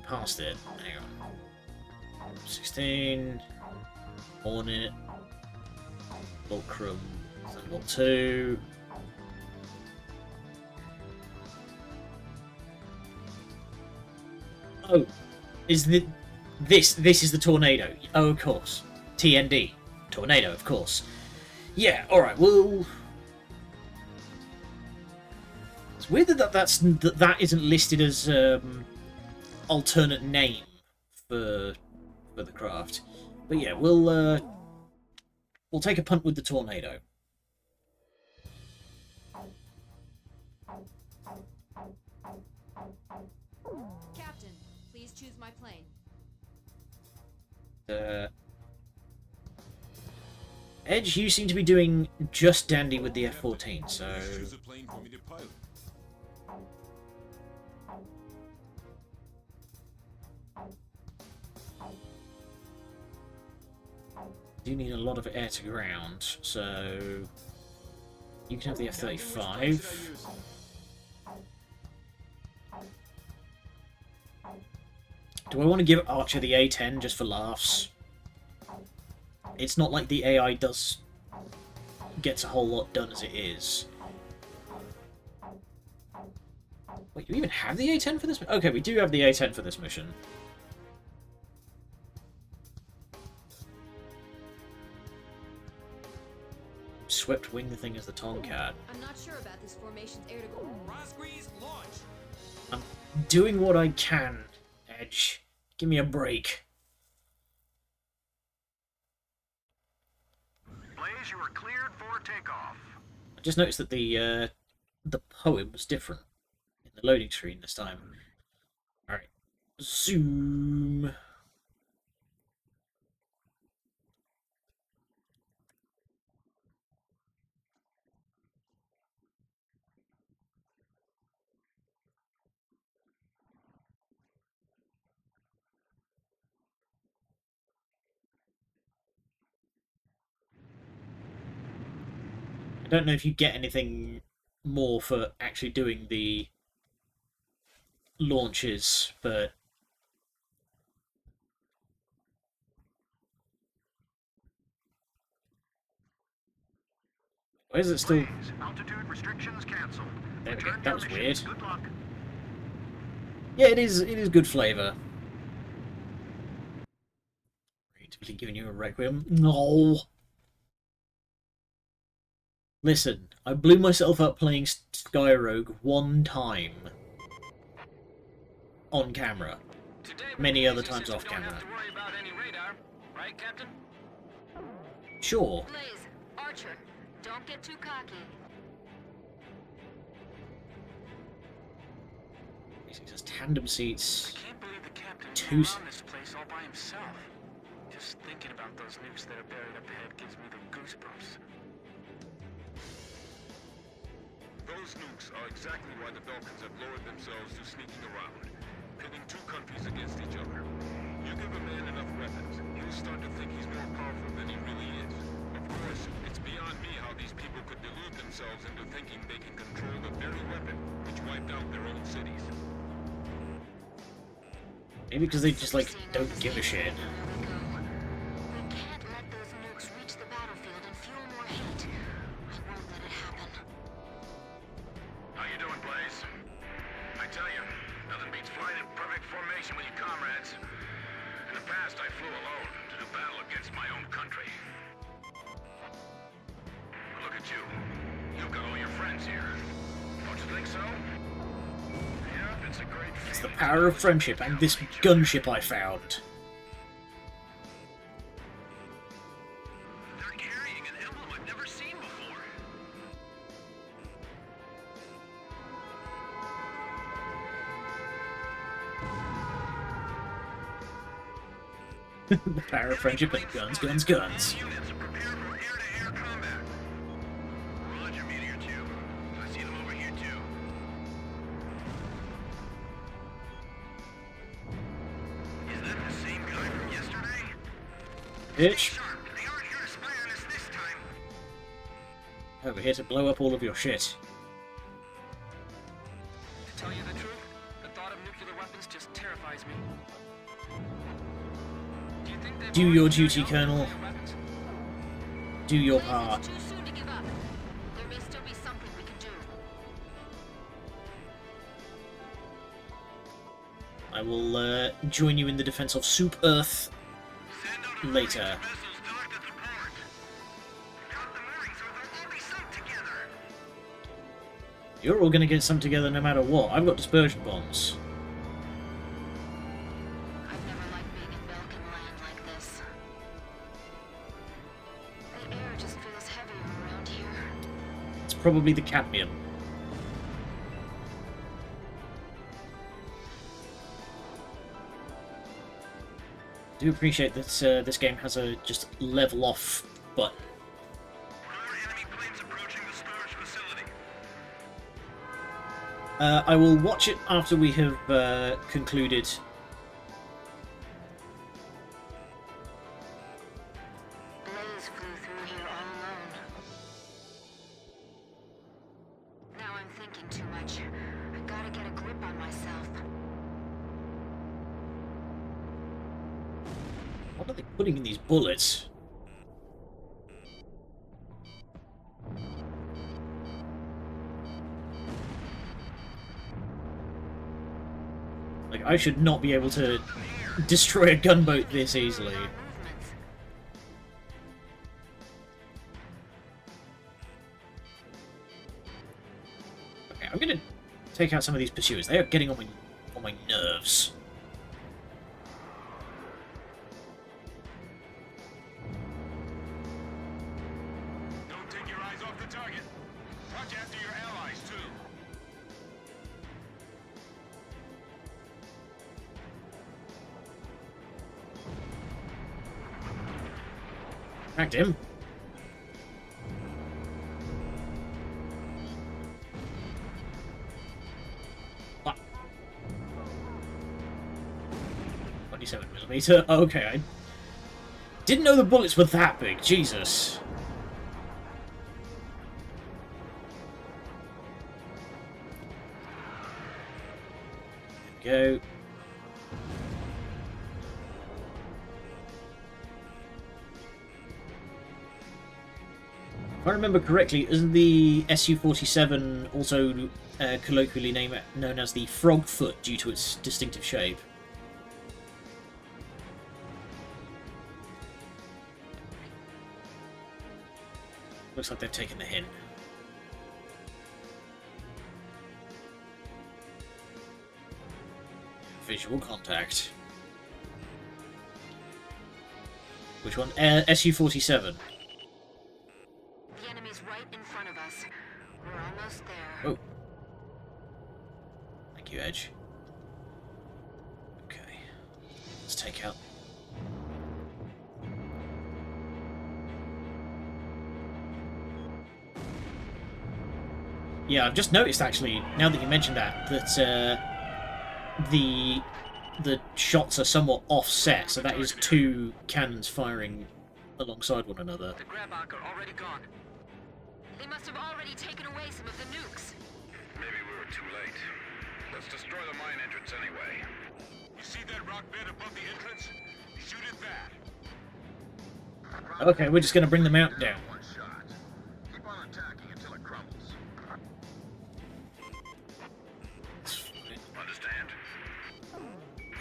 Past it. Hang on. 16. Hornet. Fulcrum. Level 2. Oh, is this is the tornado? Oh, of course. TND. Tornado, of course. Yeah. All right. Well, it's weird that that isn't listed as alternate name for the craft. But yeah, we'll take a punt with the tornado. Captain, please choose my plane. Edge, you seem to be doing just dandy with the F-14, so... Choose a plane for me to pilot. Do need a lot of air to ground, so... You can have the F-35. Do I want to give Archer the A-10 just for laughs? It's not like the AI gets a whole lot done as it is. Wait, do we even have the A-10 for this? Okay, we do have the A-10 for this mission. Swept wing the thing as the Tomcat. I'm not sure about this formation's air to go. Launch. I'm doing what I can, Edge. Give me a break. Blaze, you are cleared for takeoff. I just noticed that the poem was different in the loading screen this time. Alright. Zoom. I don't know if you get anything more for actually doing the launches, but why is it still? Blaze, altitude restrictions canceled. There we go. Return That your was mission. weird. Good luck. Yeah, it is. It is good flavour. Really giving you a requiem? No. Listen, I blew myself up playing Skyrogue one time on camera. Many other times off camera. Don't have to worry about any radar, right, Captain? Sure. Blaze, Archer, don't get too cocky. It says tandem seats. I can't believe the captain Two. on this place all by himself. Just thinking about those nukes that are buried up ahead gives me the goosebumps. Those nukes are exactly why the Belkans have lowered themselves to sneaking around, pitting two countries against each other. You give a man enough weapons, he'll start to think he's more powerful than he really is. Of course, it's beyond me how these people could delude themselves into thinking they can control the very weapon which wiped out their own cities. Maybe because they just, like, don't give a shit. We can't let those nukes reach the battlefield and fuel more heat. I won't let it happen. How you doing, Blaze? I tell you, nothing beats flying in perfect formation with your comrades. In the past, I flew alone to do battle against my own country. But look at you. You've got all your friends here. Don't you think so? Yep, it's a great feeling. It's the power of friendship and this gunship I found. They're carrying an emblem I've never seen before. The power of friendship and guns, guns, guns. Units prepare for air-to-air combat. Roger, Meteor 2. I see them over here, too. Is that the same guy from yesterday? Bitch. Sharp, they aren't here to spy on us this time. Oh, over here to blow up all of your shit. To tell you the truth, the thought of nuclear weapons just terrifies me. Do you think Do your duty, Colonel. Do your part. It's too soon to give up. There may still be something we can do. I will join you in the defense of Soup Earth later. You're all going to get some together no matter what. I've got dispersion bombs. I've never liked being in Belkin land like this. The air just feels heavier around here. It's probably the cadmium. I do appreciate that this game has a just level off button. I will watch it after we have concluded. Blaze flew through here all alone. Now I'm thinking too much. I gotta get a grip on myself. What are they putting in these bullets? Like, I should not be able to destroy a gunboat this easily. Okay, I'm gonna take out some of these pursuers. They are getting on my nerves. Don't take your eyes off the target. Watch after your allies, too. Cracked him. What? 27mm. Okay, I didn't know the bullets were that big. Jesus. There we go. If I remember correctly, isn't the Su-47 also colloquially known as the frog foot due to its distinctive shape? Looks like they've taken the hint. Visual contact. Which one? Su-47. The enemy's right in front of us. We're almost there. Oh. Thank you, Edge. Okay. Let's take out. Yeah, I've just noticed actually, now that you mentioned that, the shots are somewhat offset, so that is two cannons firing alongside one another. The Grabach are already gone. They must have already taken away some of the nukes. Maybe we were too late. Let's destroy the mine entrance anyway. You see that rock bed above the entrance? Shoot at that. Okay, we're just going to bring them out down. One shot. Keep on attacking until it crumbles. Understand?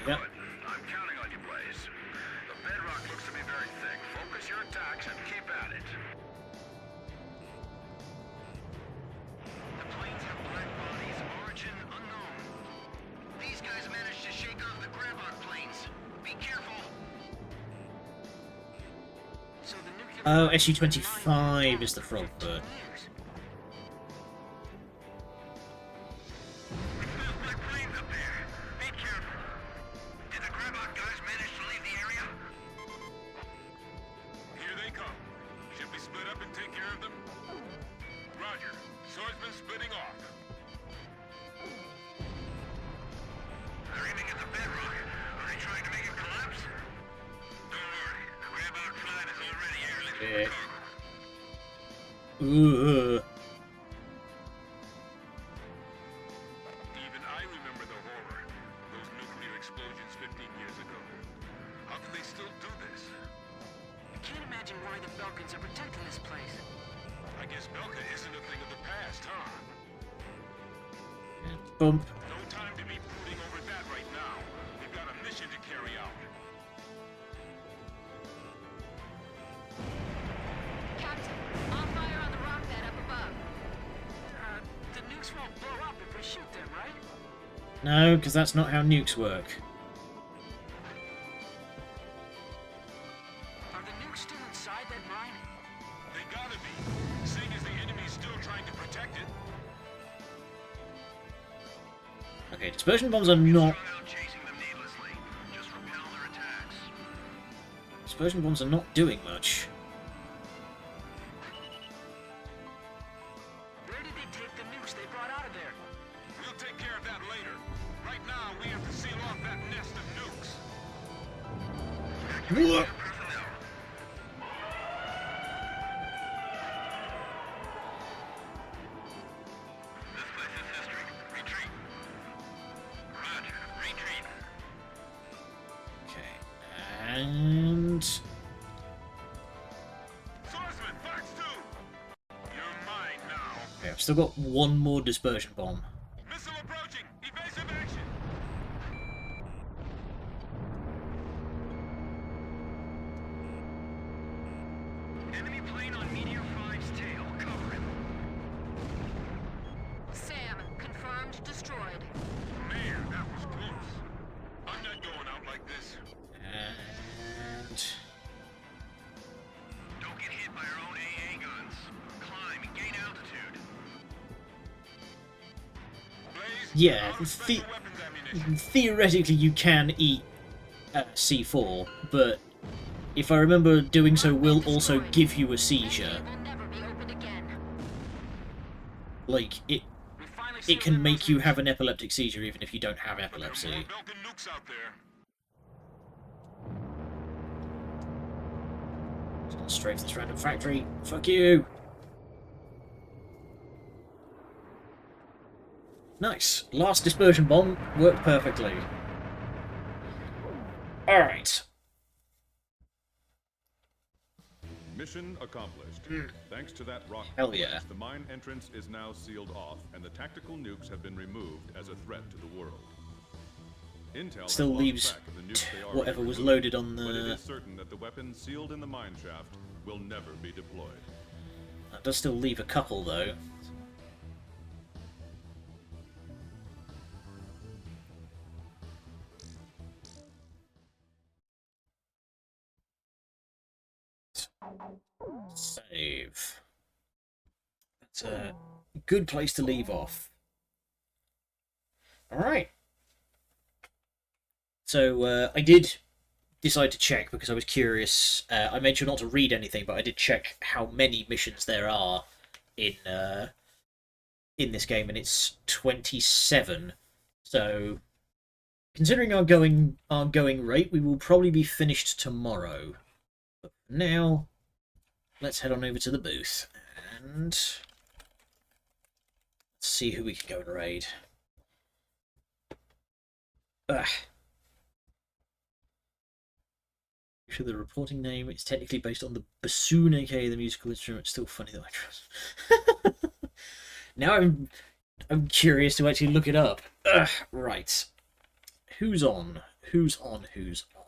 Yep. Good. I'm counting on you, Blaze. The bedrock looks to be very thick. Focus your attacks and keep at it. The planes have black bodies, origin unknown. These guys managed to shake off the Grabach planes. Be careful. So the nuclear Oh, Su-25 is the frog bird. Black planes up there. Be careful. Did the Grabach guys manage to leave the area? Here they come. Should we split up and take care of them? Roger. Swordsman splitting off. They're aiming at the bedrock. Are they trying to make it collapse? Don't worry. The Grabach flight is already airlifting Yeah. cargo. Ugh. Even I remember the horror. Those nuclear explosions 15 years ago. How can they still do this? I can't imagine why the Belkans are protecting this place. I guess Belka isn't a thing of the past, huh? Bump. No time to be brooding over that right now. We've got a mission to carry out. Captain, on fire on the rock bed up above. The nukes won't blow up if we shoot them, right? No, because that's not how nukes work. Are the nukes still inside that mine? They gotta be, seeing as the enemy's still trying to protect it. Okay, dispersion bombs are not... Chasing them needlessly. Just repel their attacks. Dispersion bombs are not doing much. Where did they take the nukes they brought out of there? We'll take care of that later. Right now, we have to seal off that nest of nukes. What? This place is history. Retreat. Roger. Retreat. Okay, and... Swordsman, Fox 2! You're mine now. Okay, I've still got one more dispersion bomb. Missile approaching! Evasive action! Enemy plane on Meteor 5's tail. Cover him. Sam, confirmed destroyed. Man, that was close. I'm not going out like this. And... Don't get hit by our own AA guns. Climb and gain altitude. Blaze, Yeah, out of special weapons ammunition. theoretically you can eat C4, but if I remember, doing so will also give you a seizure. Will never be opened again. Like, We finally it sealed can in make those you nukes. have an epileptic seizure even if you don't have But there are more epilepsy. Belkan nukes out there. Just gonna strafe this random factory. Fuck you! Nice. Last dispersion bomb worked perfectly. Alright. Mission accomplished. Thanks to that rock Hell collapse, yeah. the mine entrance is now sealed off, and the tactical nukes have been removed as a threat to the world. Intel Still has lost leaves track of the nukes they already whatever was removed, loaded on but it the... is certain that the weapons sealed in the mine shaft will never be deployed. That does still leave a couple, though. Save. That's a good place to leave off. Alright. So, I did decide to check because I was curious. I made sure not to read anything, but I did check how many missions there are in this game, and it's 27. So, considering our going rate, we will probably be finished tomorrow. But for now, let's head on over to the booth and see who we can go and raid. Sure, the reporting name, it's technically based on the bassoon, aka the musical instrument. Still funny though, I trust. Now I'm curious to actually look it up. Right. Who's on? Who's on? Who's on?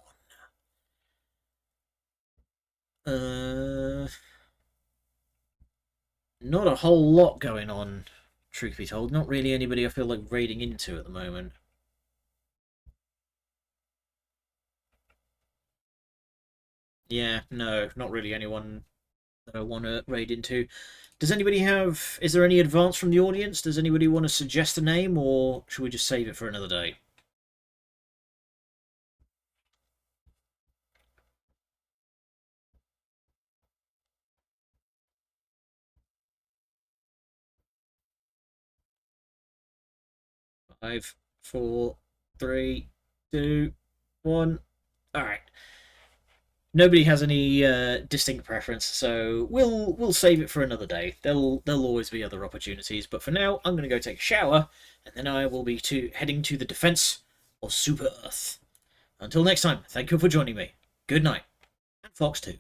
Not a whole lot going on, truth be told. Not really anybody I feel like raiding into at the moment. Yeah, no, not really anyone that I want to raid into. Does anybody have... Is there any advance from the audience? Does anybody want to suggest a name, or should we just save it for another day? Five, four, three, two, one. Alright. nobody has any distinct preference, so we'll save it for another day. There'll always be other opportunities, but for now, I'm going to go take a shower, and then I will be heading to the defense of Super Earth. Until next time, thank you for joining me. Good night, and Fox 2.